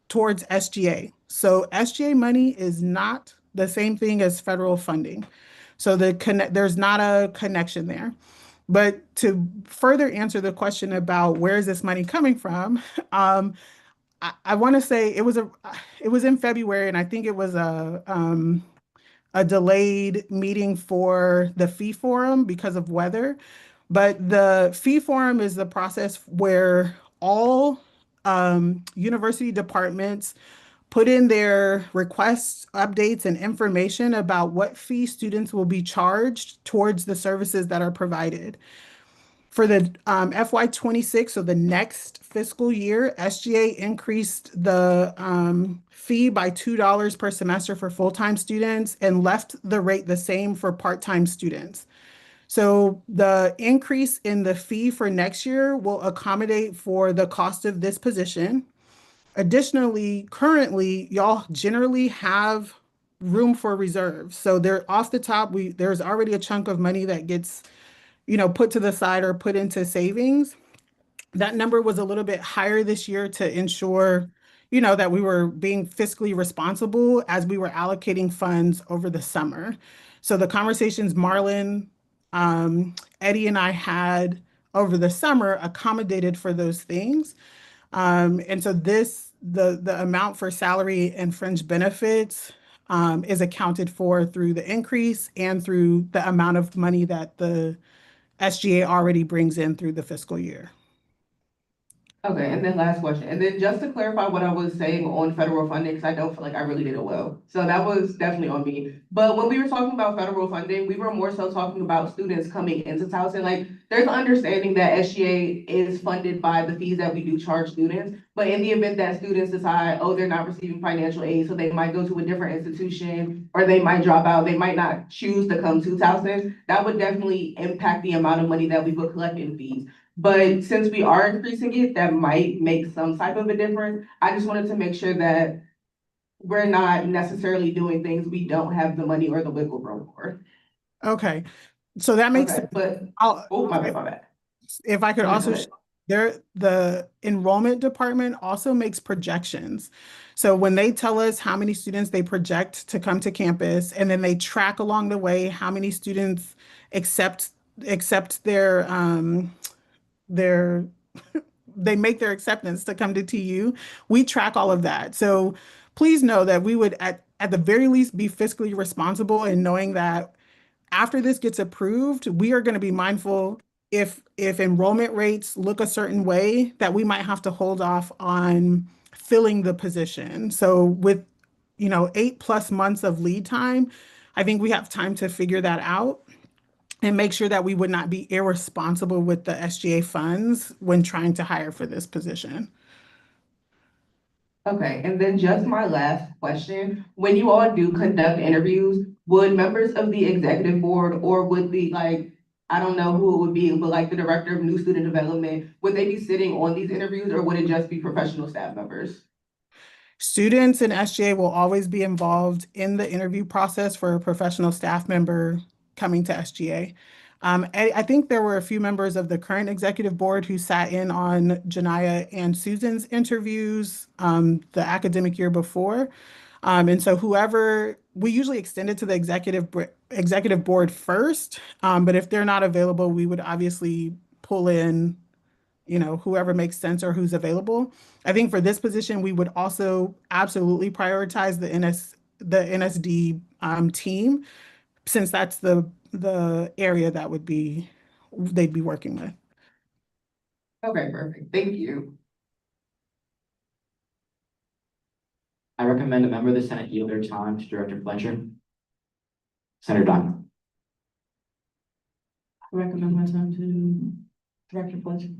towards SGA. So SGA money is not the same thing as federal funding. So there's not a connection there. But to further answer the question about where is this money coming from, I want to say it was in February, and I think it was a delayed meeting for the fee forum because of weather. But the fee forum is the process where all university departments put in their requests, updates, and information about what fee students will be charged towards the services that are provided. For the FY26, so the next fiscal year, SGA increased the fee by $2 per semester for full-time students and left the rate the same for part-time students. So the increase in the fee for next year will accommodate for the cost of this position. Additionally, currently, y'all generally have room for reserves. So they're off the top, there's already a chunk of money that gets, put to the side or put into savings. That number was a little bit higher this year to ensure, that we were being fiscally responsible as we were allocating funds over the summer. So the conversations Marlon, Eddie and I had over the summer accommodated for those things. And so the amount for salary and fringe benefits is accounted for through the increase and through the amount of money that the SGA already brings in through the fiscal year. Okay, and then last question, and then just to clarify what I was saying on federal funding, because I don't feel like I really did it well. So that was definitely on me. But when we were talking about federal funding, we were more so talking about students coming into Towson. Like, there's an understanding that SGA is funded by the fees that we do charge students. But in the event that students decide, oh, they're not receiving financial aid, so they might go to a different institution, or they might drop out, they might not choose to come to Towson, that would definitely impact the amount of money that we would collect in fees. But since we are increasing it, that might make some type of a difference. I just wanted to make sure that we're not necessarily doing things we don't have the money or the wiggle room for. Okay, so that makes Okay, sense. but, my bad. If I could Okay, also, go ahead. the enrollment department also makes projections. So when they tell us how many students they project to come to campus, and then they track along the way how many students accept they make their acceptance to come to TU. We track all of that. So please know that we would at the very least be fiscally responsible in knowing that after this gets approved, we are going to be mindful if enrollment rates look a certain way, that we might have to hold off on filling the position. So with 8+ months of lead time, I think we have time to figure that out and make sure that we would not be irresponsible with the SGA funds when trying to hire for this position. Okay, and then just my last question, when you all do conduct interviews, would members of the executive board or would the, like, I don't know who it would be, but like the director of new student development, would they be sitting on these interviews or would it just be professional staff members? Students in SGA will always be involved in the interview process for a professional staff member coming to SGA. I think there were a few members of the current executive board who sat in on Janiyah and Susan's interviews the academic year before. And so we usually extend it to the executive board first, but if they're not available, we would obviously pull in whoever makes sense or who's available. I think for this position, we would also absolutely prioritize the NSD team, since that's the area that they'd be working with. Okay, perfect. Thank you. I recommend a member of the Senate yield their time to Director Fletcher. Senator Dunn. I recommend my time to Director Fletcher.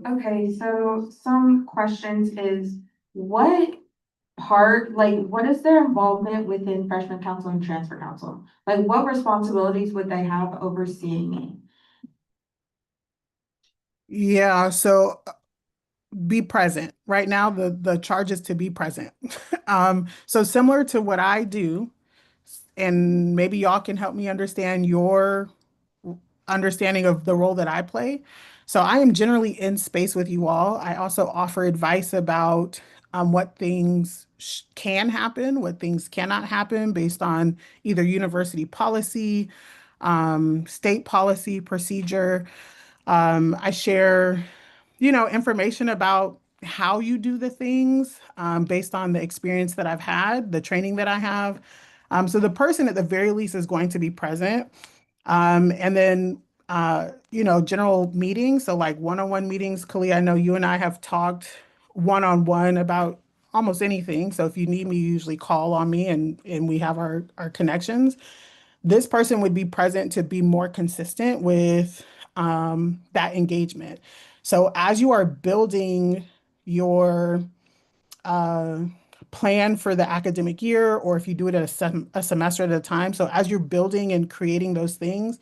Okay, so some questions is what is their involvement within freshman council and transfer council? Like, what responsibilities would they have overseeing it? Yeah, so be present. Right now, the charge is to be present. So similar to what I do, and maybe y'all can help me understand your understanding of the role that I play. So I am generally in space with you all. I also offer advice about what things can happen, what things cannot happen based on either university policy, state policy, procedure. I share, information about how you do the things based on the experience that I've had, the training that I have. So the person at the very least is going to be present. And then, general meetings. So like one-on-one meetings, Kali, I know you and I have talked one-on-one about almost anything. So if you need me, you usually call on me and we have our connections. This person would be present to be more consistent with that engagement. So as you are building your uh, plan for the academic year, or if you do it at a semester at a time. So as you're building and creating those things,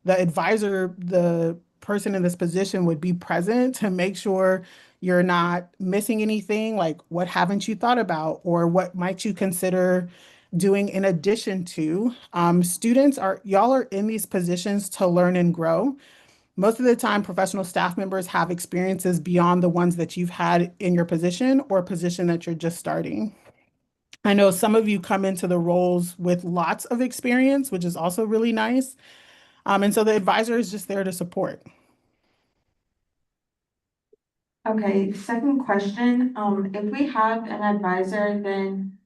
the advisor, the person in this position would be present to make sure you're not missing anything, like what haven't you thought about, or what might you consider doing in addition to. Y'all are in these positions to learn and grow. Most of the time, professional staff members have experiences beyond the ones that you've had in your position or position that you're just starting. I know some of you come into the roles with lots of experience, which is also really nice. And so the advisor is just there to support. Okay, second question, if we have an advisor, then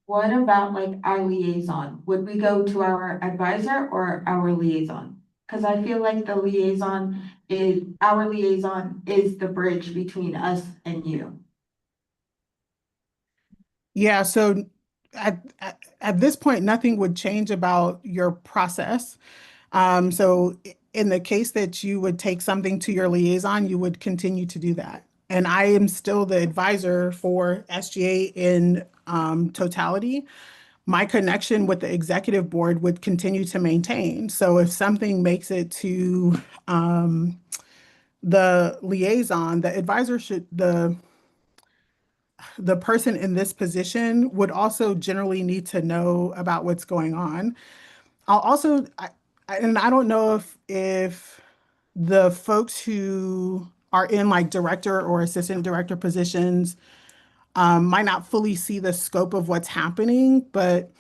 what about like our liaison? Would we go to our advisor or our liaison? Because I feel like our liaison is the bridge between us and you. Yeah, so at this point, nothing would change about your process. So in the case that you would take something to your liaison, you would continue to do that. And I am still the advisor for SGA in totality. My connection with the executive board would continue to maintain. So if something makes it to the liaison, the advisor the person in this position would also generally need to know about what's going on. I'll also, and I don't know if the folks who are in like director or assistant director positions might not fully see the scope of what's happening, but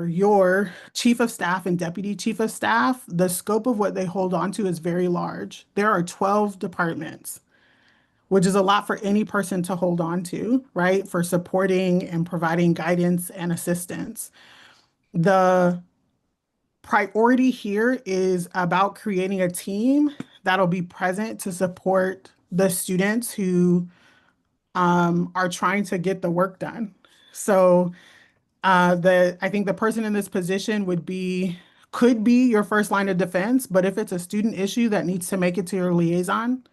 your chief of staff and deputy chief of staff, the scope of what they hold on to is very large. There are 12 departments, which is a lot for any person to hold on to, right? For supporting and providing guidance and assistance. The priority here is about creating a team that'll be present to support the students who are trying to get the work done. So I think the person in this position could be your first line of defense, but if it's a student issue that needs to make it to your liaison,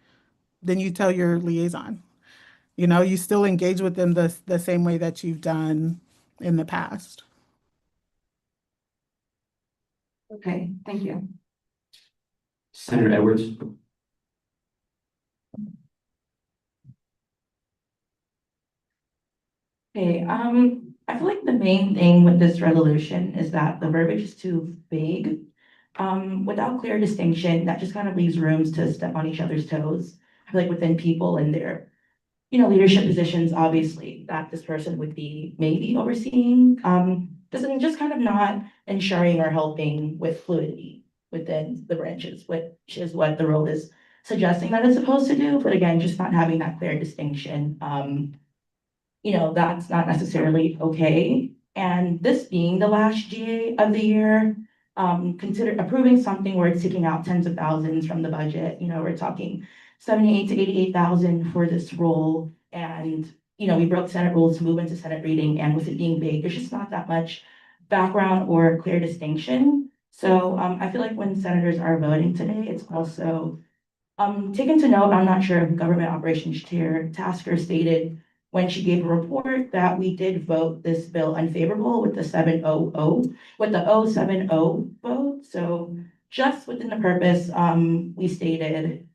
then you tell your liaison. You still engage with them the same way that you've done in the past. Okay, thank you. Senator Edwards. Okay, I feel like the main thing with this resolution is that the verbiage is too vague. Without clear distinction, that just kind of leaves rooms to step on each other's toes. I feel like within people and their, leadership positions, obviously, that this person would be maybe overseeing, this is just kind of not ensuring or helping with fluidity within the branches, which is what the role is suggesting that it's supposed to do, but again, just not having that clear distinction. That's not necessarily okay. And this being the last GA of the year, consider approving something where it's taking out tens of thousands from the budget. We're talking 78 to 88,000 for this role. And, we broke Senate rules to move into Senate reading, and with it being vague, there's just not that much background or clear distinction. So I feel like when senators are voting today, it's also taken to note. I'm not sure if Government Operations Chair Tasker stated when she gave a report that we did vote this bill unfavorable with the 7-0 vote. So just within the purpose, we stated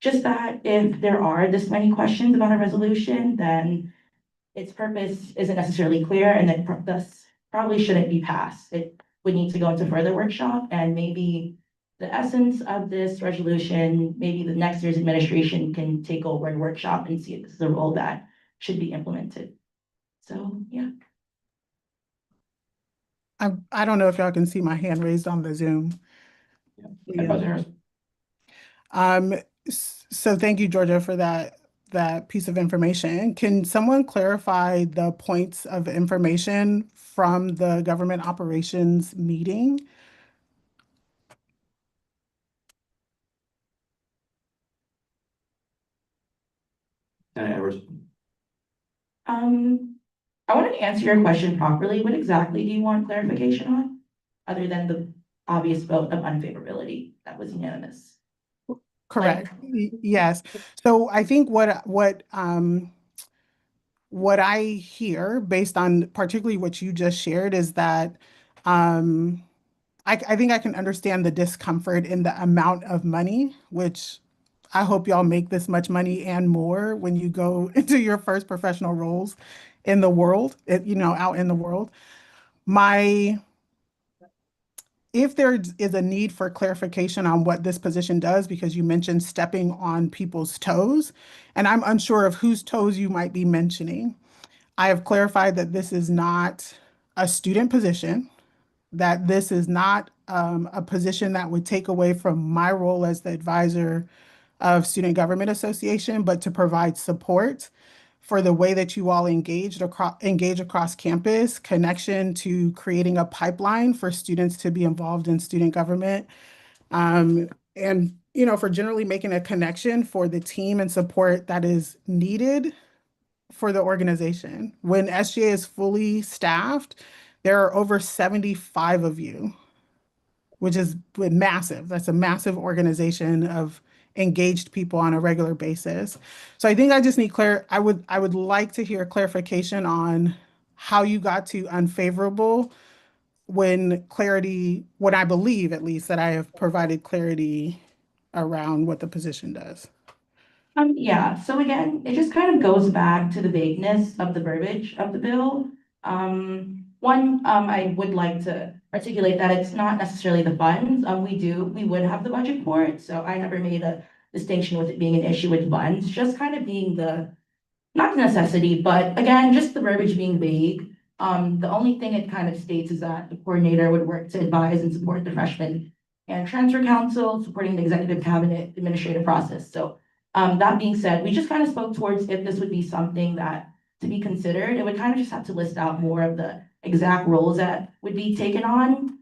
just that if there are this many questions about a resolution, then its purpose isn't necessarily clear and that thus probably shouldn't be passed. It would need to go into further workshop, and maybe the essence of this resolution, maybe the next year's administration can take over and workshop and see if this is a role that should be implemented. So, yeah. I don't know if y'all can see my hand raised on the Zoom. Yeah. So thank you, Georgia, for that piece of information. Can someone clarify the points of information from the government operations meeting? Edwards. I wanted to answer your question properly. What exactly do you want clarification on? Other than the obvious vote of unfavorability that was unanimous. Correct. Yes. So I think what I hear based on particularly what you just shared is that I think I can understand the discomfort in the amount of money, which I hope y'all make this much money and more when you go into your first professional roles in the world, out in the world. If there is a need for clarification on what this position does, because you mentioned stepping on people's toes, and I'm unsure of whose toes you might be mentioning, I have clarified that this is not a student position, that this is not a position that would take away from my role as the advisor of Student Government Association, but to provide support for the way that you all engage across campus, connection to creating a pipeline for students to be involved in student government, and for generally making a connection for the team and support that is needed for the organization. When SGA is fully staffed, there are over 75 of you, which is massive. That's a massive organization of engaged people on a regular basis. So I think I just need I would like to hear clarification on how you got to unfavorable when I believe at least that I have provided clarity around what the position does. Yeah, so again, it just kind of goes back to the vagueness of the verbiage of the bill. I would like to articulate that it's not necessarily the funds. We would have the budget for it, so I never made a distinction with it being an issue with funds, just kind of being not the necessity, but again, just the verbiage being vague. The only thing it kind of states is that the coordinator would work to advise and support the freshman and transfer council, supporting the executive cabinet administrative process. So that being said, we just kind of spoke towards if this would be something that to be considered, it would kind of just have to list out more of the exact roles that would be taken on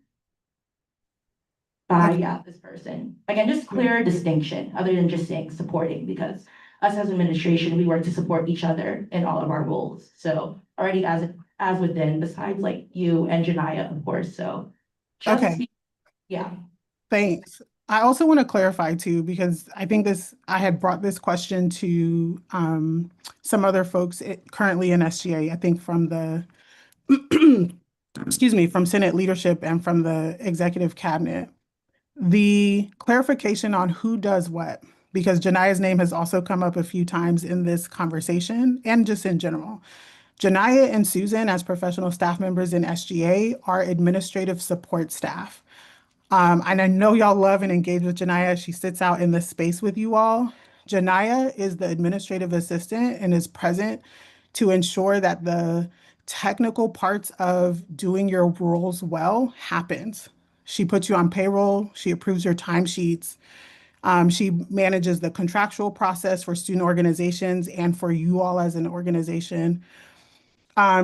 by this person. Again, just clear distinction other than just saying supporting, because us as administration, we work to support each other in all of our roles. So already as within, besides like you and Janaya, of course. So Okay. Yeah. Thanks. I also want to clarify too, because I think I had brought this question to some other folks currently in SGA, I think from the, excuse me, from Senate leadership and from the executive cabinet. The clarification on who does what, because Janaya's name has also come up a few times in this conversation and just in general. Janaya and Susan, as professional staff members in SGA, are administrative support staff. And I know y'all love and engage with Janaya. She sits out in this space with you all. Janaya is the administrative assistant and is present to ensure that the technical parts of doing your roles well happens. She puts you on payroll. She approves your timesheets. She manages the contractual process for student organizations and for you all as an organization.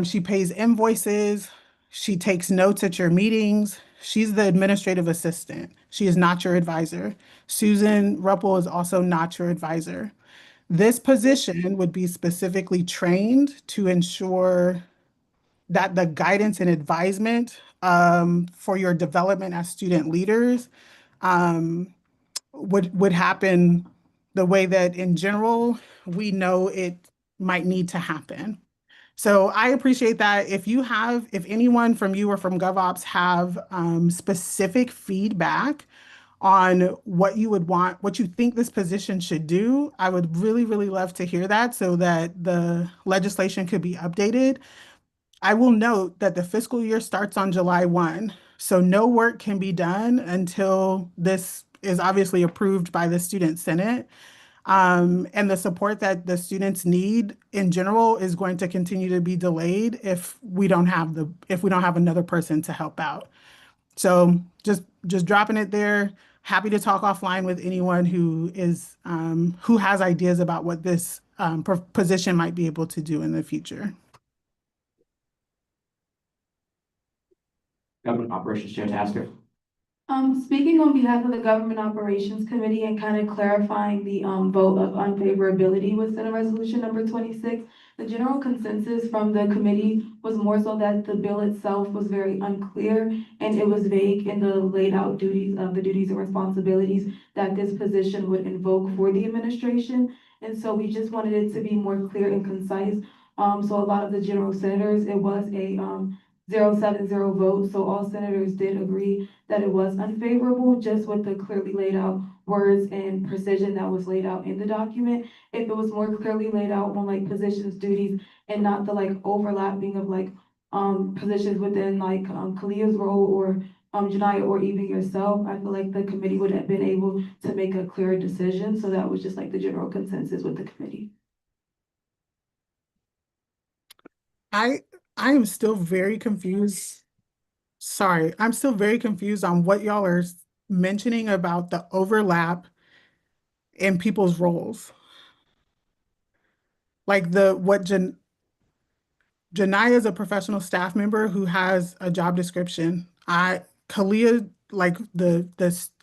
She pays invoices. She takes notes at your meetings. She's the administrative assistant. She is not your advisor. Susan Ruppel is also not your advisor. This position would be specifically trained to ensure that the guidance and advisement for your development as student leaders would happen the way that in general we know it might need to happen. So I appreciate that. If anyone from you or from GovOps have specific feedback on what you would want, what you think this position should do, I would really, really love to hear that so that the legislation could be updated. I will note that the fiscal year starts on July 1. So no work can be done until this is obviously approved by the Student Senate. And the support that the students need in general is going to continue to be delayed if we don't have another person to help out. So just dropping it there. Happy to talk offline with anyone who has ideas about what this position might be able to do in the future. Government Operations Chair Tasker. Speaking on behalf of the Government Operations Committee and kind of clarifying the, vote of unfavorability with Senate Resolution number 26, the general consensus from the committee was more so that the bill itself was very unclear and it was vague in the laid out duties and responsibilities that this position would invoke for the administration. And so we just wanted it to be more clear and concise. So a lot of the general senators, it was a, 0-7-0 vote, so all senators did agree that it was unfavorable, just with the clearly laid out words and precision that was laid out in the document. If it was more clearly laid out on like positions, duties, and not the like overlapping of like positions within like Kalia's role or Janiyah or even yourself, I feel like the committee would have been able to make a clearer decision. So that was just like the general consensus with the committee. I am still very confused. Sorry, I'm still very confused on what y'all are mentioning about the overlap in people's roles. Like Janiyah is a professional staff member who has a job description. Kalia, like the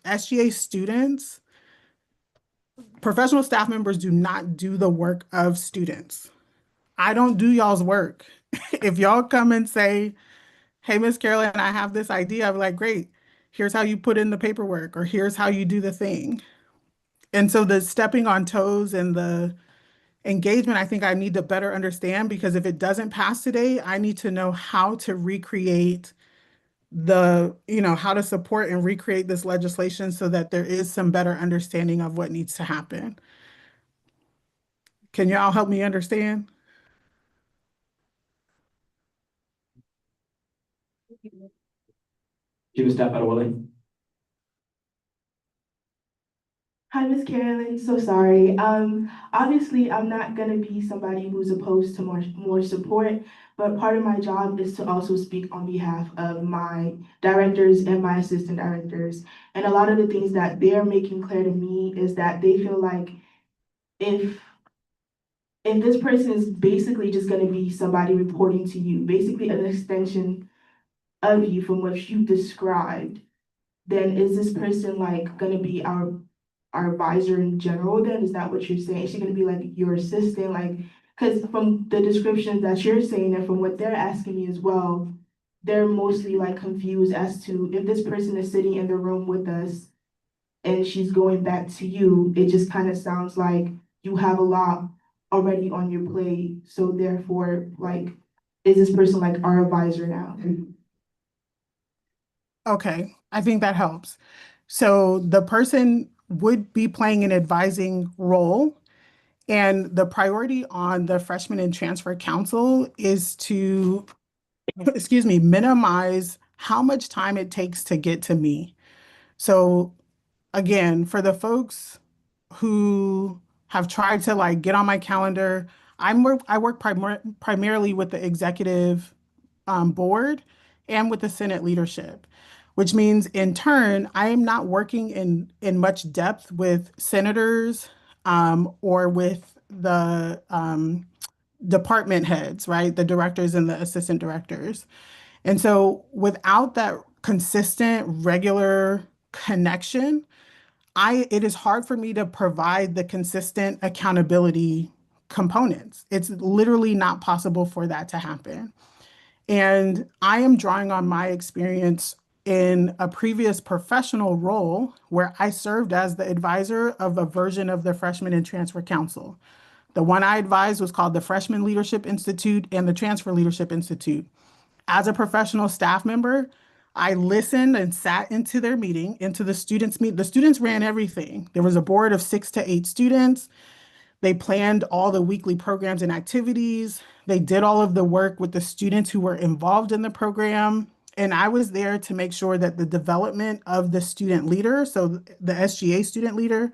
SGA students, professional staff members do not do the work of students. I don't do y'all's work. If y'all come and say, hey, Miss Carolyn, I have this idea, I'm like, great, here's how you put in the paperwork, or here's how you do the thing. And so the stepping on toes and the engagement, I think I need to better understand, because if it doesn't pass today, I need to know how to recreate how to support and recreate this legislation so that there is some better understanding of what needs to happen. Can y'all help me understand? Chief Staff Adewale. Hi, Miss Carolyn. So sorry. Obviously, I'm not gonna be somebody who's opposed to more support, but part of my job is to also speak on behalf of my directors and my assistant directors. And a lot of the things that they're making clear to me is that they feel like if this person is basically just gonna be somebody reporting to you, basically an extension of you from what you described, then is this person like gonna be our advisor in general then? Is that what you're saying? Is she gonna be like your assistant? Like, because from the descriptions that you're saying and from what they're asking me as well, they're mostly like confused as to if this person is sitting in the room with us and she's going back to you, it just kind of sounds like you have a lot already on your plate. So therefore, like, is this person like our advisor now? Okay, I think that helps. So the person would be playing an advising role, and the priority on the Freshman and Transfer Council is to, minimize how much time it takes to get to me. So again, for the folks who have tried to like get on my calendar, I work primarily with the executive board and with the Senate leadership, which means in turn, I am not working in much depth with senators or with the department heads, right? The directors and the assistant directors. And so without that consistent, regular connection, it is hard for me to provide the consistent accountability components. It's literally not possible for that to happen. And I am drawing on my experience in a previous professional role where I served as the advisor of a version of the Freshman and Transfer Council. The one I advised was called the Freshman Leadership Institute and the Transfer Leadership Institute. As a professional staff member, I listened and sat into their meeting, into the students' meeting. The students ran everything. There was a board of 6 to 8 students. They planned all the weekly programs and activities. They did all of the work with the students who were involved in the program. And I was there to make sure that the development of the student leader, so the SGA student leader,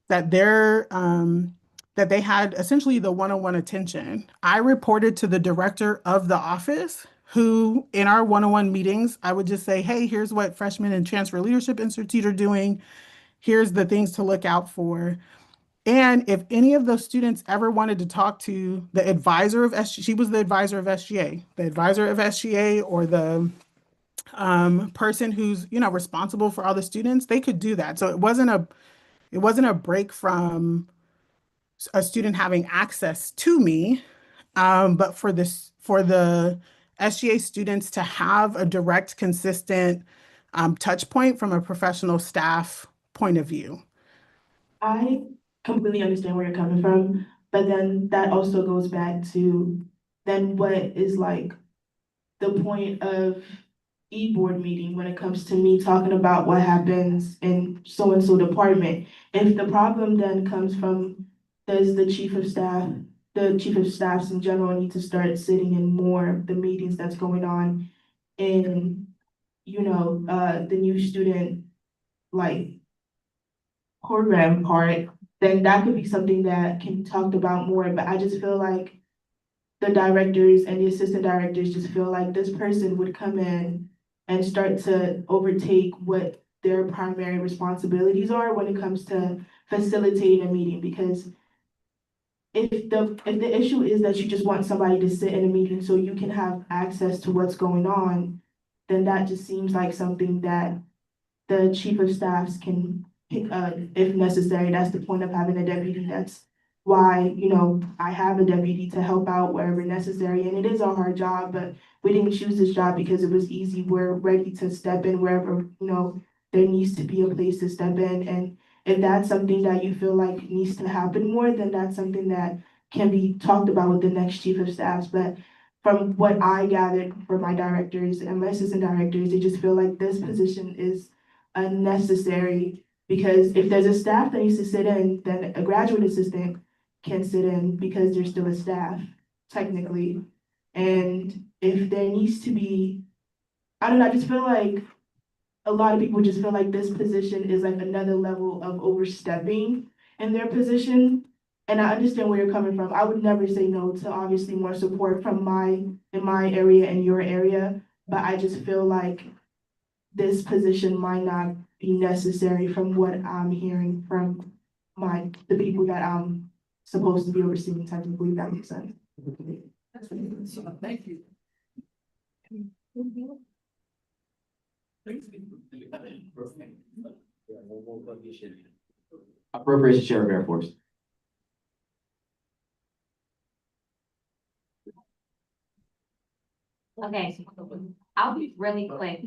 that that they had essentially the one-on-one attention. I reported to the director of the office, who in our one-on-one meetings, I would just say, hey, here's what Freshman and Transfer Leadership Institute are doing. Here's the things to look out for. And if any of those students ever wanted to talk to the advisor of SGA, she was the advisor of SGA, the advisor of SGA, or the person who's, responsible for all the students, they could do that. So it wasn't a break from a student having access to me, but for the SGA students to have a direct, consistent touch point from a professional staff point of view. I completely understand where you're coming from, but then that also goes back to then what is like the point of e-board meeting when it comes to me talking about what happens in so-and-so department. If the problem then comes from, does the chief of staffs in general need to start sitting in more of the meetings that's going on in, the new student, like, program part, then that could be something that can be talked about more. But I just feel like the directors and the assistant directors just feel like this person would come in and start to overtake what their primary responsibilities are when it comes to facilitating a meeting. Because if the issue is that you just want somebody to sit in a meeting so you can have access to what's going on, then that just seems like something that the chief of staffs can pick if necessary. That's the point of having a deputy. That's why, I have a deputy to help out wherever necessary. And it is a hard job, but we didn't choose this job because it was easy. We're ready to step in wherever, there needs to be a place to step in. And if that's something that you feel like needs to happen more, then that's something that can be talked about with the next chief of staffs. But from what I gathered from my directors and my assistant directors, they just feel like this position is unnecessary, because if there's a staff that needs to sit in, then a graduate assistant can sit in because they're still a staff, technically. And if there needs to be, I don't know, I just feel like a lot of people just feel like this position is like another level of overstepping in their position. And I understand where you're coming from. I would never say no to obviously more support from in my area and your area, but I just feel like this position might not be necessary from what I'm hearing from the people that I'm supposed to be overseeing technically, if that makes sense. Thank you. Appropriations Chair of Air Force. Okay, I'll be really quick.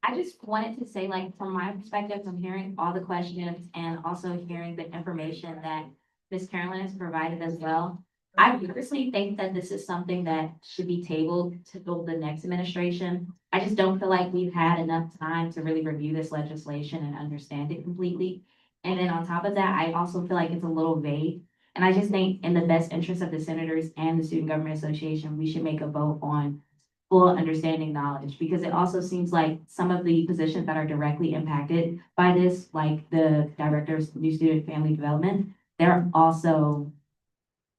I just wanted to say, like, from my perspective, from hearing all the questions and also hearing the information that Ms. Carolyn has provided as well. I personally think that this is something that should be tabled to the next administration. I just don't feel like we've had enough time to really review this legislation and understand it completely. And then on top of that, I also feel like it's a little vague. And I just think in the best interest of the senators and the Student Government Association, we should make a vote on full understanding knowledge, because it also seems like some of the positions that are directly impacted by this, like the director of new student family development, they're also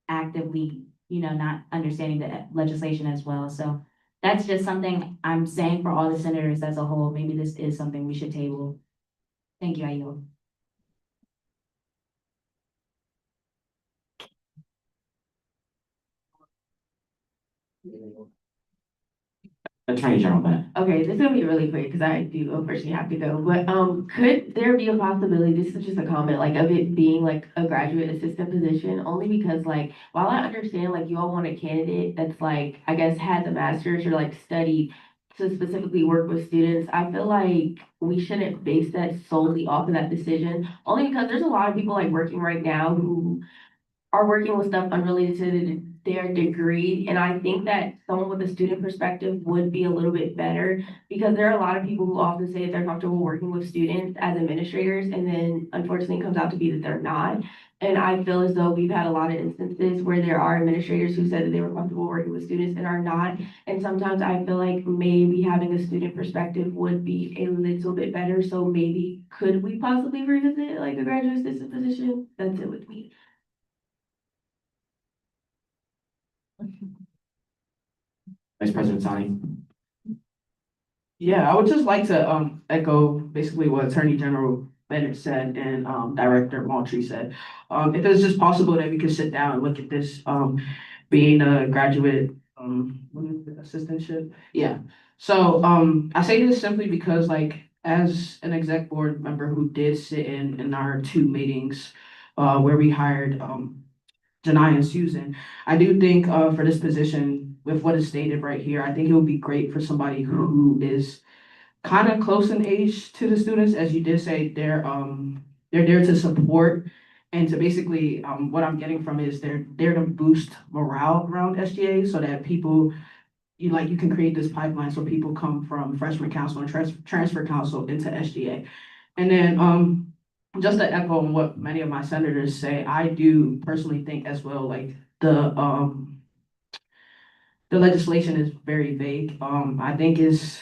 actively, not understanding the legislation as well. So that's just something I'm saying for all the senators as a whole. Maybe this is something we should table. Thank you, I yield. Attorney General Bennett. Okay, this is gonna be really quick because I do unfortunately have to go, but could there be a possibility, this is just a comment, like of it being like a graduate assistant position? Only because like, while I understand like you all want a candidate that's like, I guess has a master's or like studied to specifically work with students, I feel like we shouldn't base that solely off of that decision. Only because there's a lot of people like working right now who are working with stuff unrelated to their degree. And I think that someone with a student perspective would be a little bit better because there are a lot of people who often say that they're comfortable working with students as administrators, and then unfortunately it comes out to be that they're not. And I feel as though we've had a lot of instances where there are administrators who said that they were comfortable working with students and are not. And sometimes I feel like maybe having a student perspective would be a little bit better. So maybe could we possibly revisit like a graduate assistant position? That's it with me. Vice President Sani. Yeah, I would just like to echo basically what Attorney General Bennett said and Director Moultrie said. If it's just possible that we could sit down and look at this, being a graduate what is it, assistantship. Yeah. So I say this simply because like as an exec board member who did sit in our 2 meetings where we hired Janai and Susan, I do think for this position, with what is stated right here, I think it would be great for somebody who is kind of close in age to the students, as you did say, they're there to support and to basically what I'm getting from is they're there to boost morale around SGA so that people you can create this pipeline so people come from freshman council and transfer council into SGA. And then just to echo on what many of my senators say, I do personally think as well, like the legislation is very vague. I think is,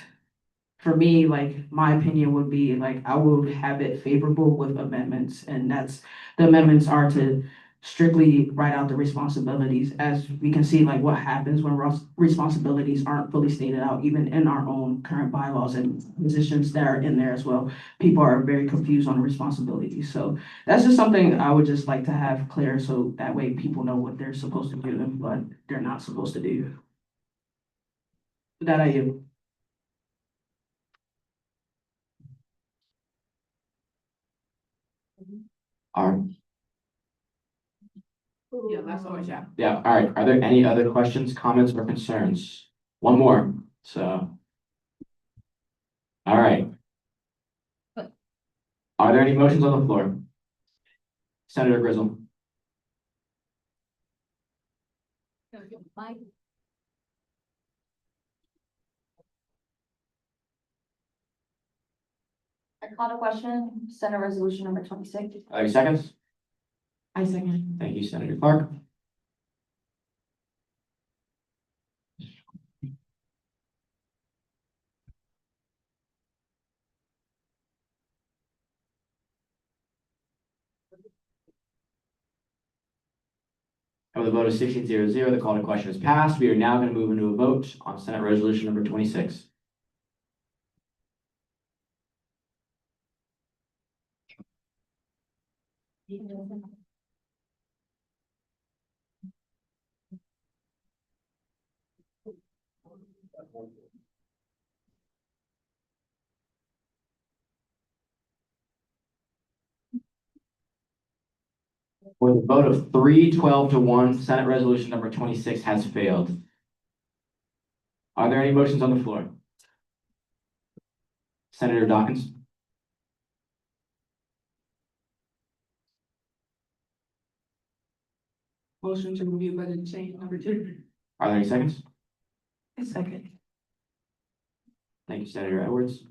for me, like, my opinion would be, like, I would have it favorable with amendments, and the amendments are to strictly write out the responsibilities, as we can see, like, what happens when responsibilities aren't fully stated out, even in our own current bylaws and positions that are in there as well. People are very confused on the responsibilities, so that's just something I would just like to have clear, so that way people know what they're supposed to do and what they're not supposed to do. That I am. All right. Yeah, that's all I have. Yeah, all right. Are there any other questions, comments, or concerns? One more, so. All right. Are there any motions on the floor? Senator Grizzle. I call the question, Senate Resolution number 26. 30 seconds. I second. Thank you, Senator Clark. And with a vote of 16-0-0, the call to question is passed. We are now going to move into a vote on Senate Resolution number 26. With a vote of 3-12-1, Senate Resolution number 26 has failed. Are there any motions on the floor? Senator Dawkins. Motion to review budget change number 2. Are there any seconds? I second. Thank you, Senator Edwards.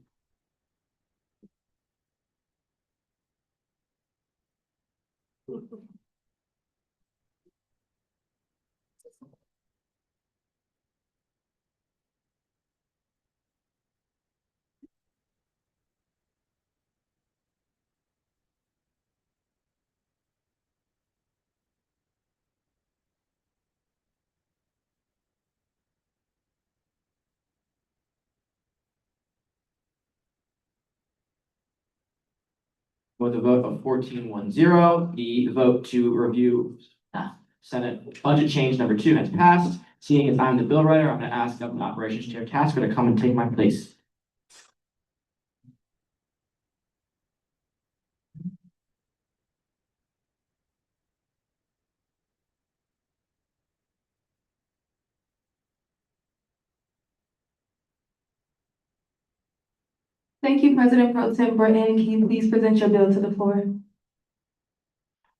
With a vote of 14-1-0, the vote to review Senate budget change number 2 has passed. Seeing as I'm the bill writer, I'm going to ask Government Operations Chair Tasker to come and take my place. Thank you, President Pro Tem Britton. Can you please present your bill to the floor?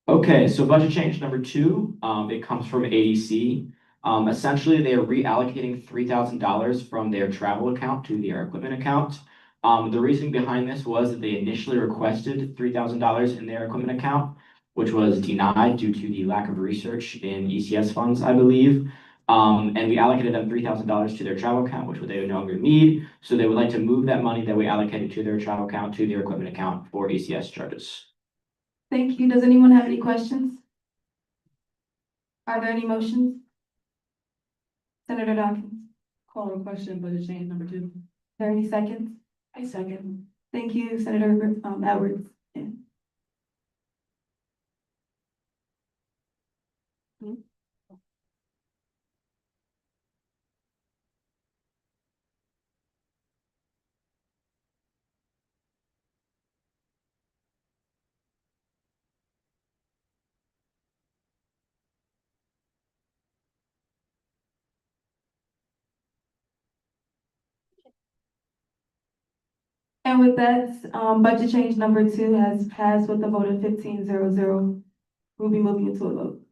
Okay, so budget change number 2, it comes from ADC. Essentially, they are reallocating $3,000 from their travel account to their equipment account. The reason behind this was that they initially requested $3,000 in their equipment account, which was denied due to the lack of research in ECS funds, I believe. And we allocated them $3,000 to their travel account, which they no longer need. So they would like to move that money that we allocated to their travel account to their equipment account for ECS charges. Thank you. Does anyone have any questions? Are there any motions? Senator Dawkins, Call a question, budget change number 2. is there any seconds? I second. Thank you, Senator, Edwards. Yeah. And with that, budget change number 2 has passed with a vote of 15-0-0. We'll be moving into a vote.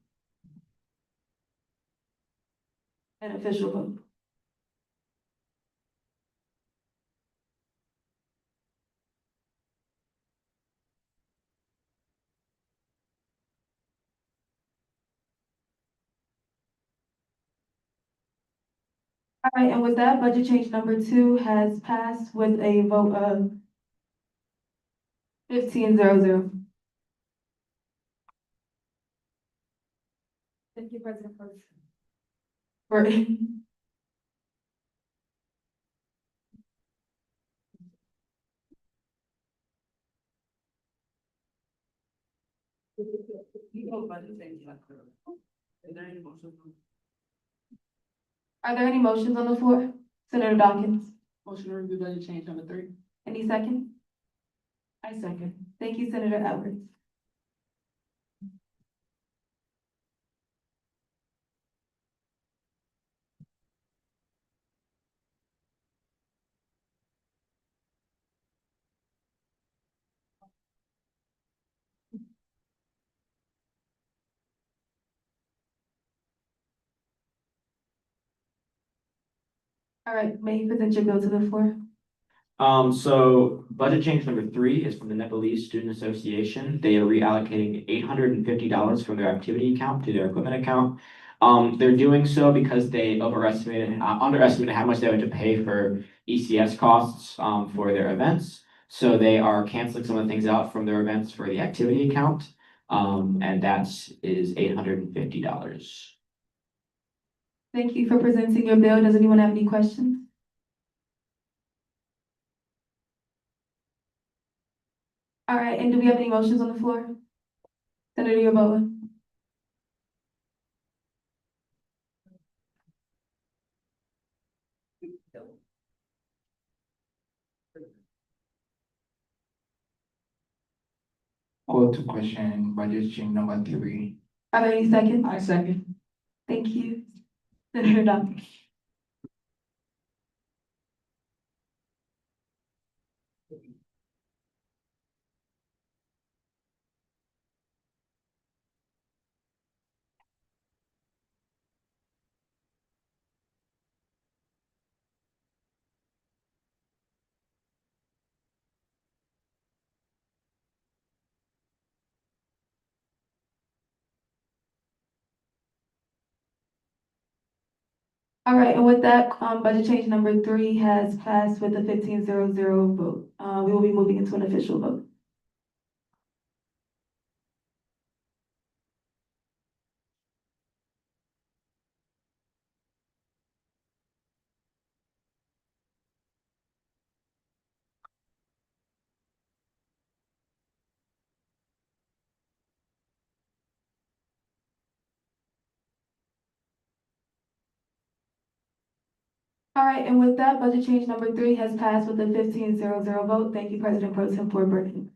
An official vote. All right, and with that, budget change number 2 has passed with a vote of 15-0-0. Thank you, President Pro Tem. Right. Are there any motions on the floor? Senator Dawkins, Motion to review budget change number 3. any second? I second. Thank you, Senator Edwards. All right, may you present your bill to the floor? So budget change number 3 is from the Nepalese Student Association. They are reallocating $850 from their activity account to their equipment account. They're doing so because they underestimated how much they had to pay for ECS costs, for their events. So they are canceling some of the things out from their events for the activity account. And that is $850. Thank you for presenting your bill. Does anyone have any questions? All right, and do we have any motions on the floor? Senator Yeboah? Call to question budget change number 3. Are there any seconds? I second. Thank you. Senator Dawkins. All right, and with that, budget change number 3 has passed with a 15-0-0 vote. We will be moving into an official vote. All right, and with that, budget change number 3 has passed with a 15-0-0 vote. Thank you, President Pro Tem for Burton.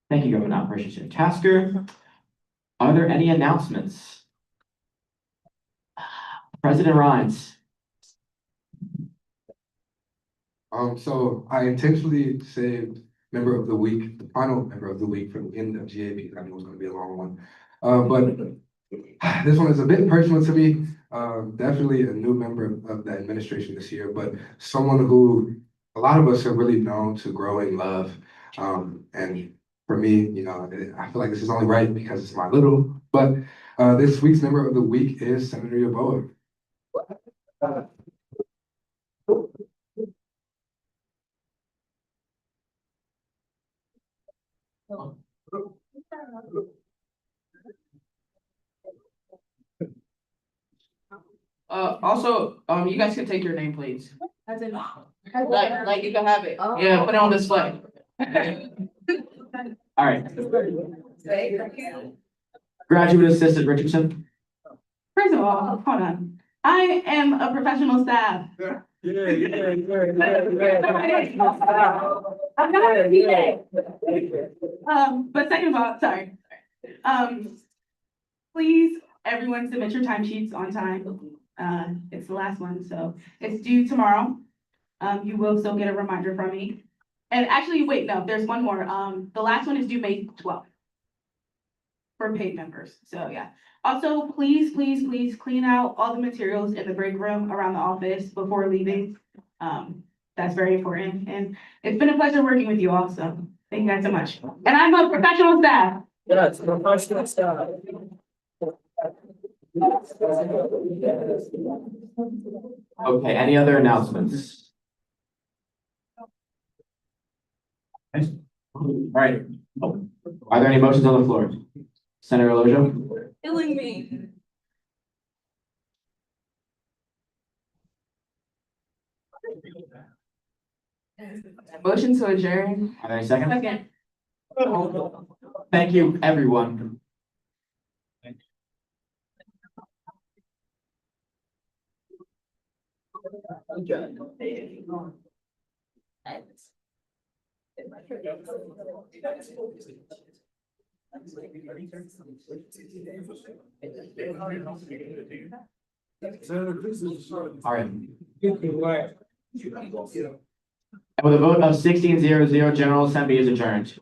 Thank you, Government Operations Chair Tasker. Are there any announcements? President Rhines. So I intentionally saved member of the week, the final member of the week from the end of GA because I knew it was gonna be a long one. But this one is a bit personal to me. Definitely a new member of the administration this year, but someone who a lot of us have really known to grow in love. And for me, you know, I feel like this is only right because it's my little, but this week's member of the week is Senator Yeboah. Also, you guys can take your name, please. Like you can have it. Yeah, put it on display. All right. Graduate Assistant Richardson. First of all, hold on. I am a professional staff. I'm not gonna be there. But second of all, sorry. Please, everyone submit your timesheets on time. It's the last one, so it's due tomorrow. You will still get a reminder from me. And actually, wait, no, there's one more. The last one is due May 12th for paid members. So yeah. Also, please clean out all the materials in the break room around the office before leaving. That's very important. And it's been a pleasure working with you all. So thank you guys so much. And I'm a professional staff. Yes, professional staff. Okay, any other announcements? All right. Are there any motions on the floor? Senator Lojo? Killing me. Motion to adjourn. Are there any seconds? Second. Thank you, everyone. All right. And with a vote of 16-0-0, General Assembly is adjourned.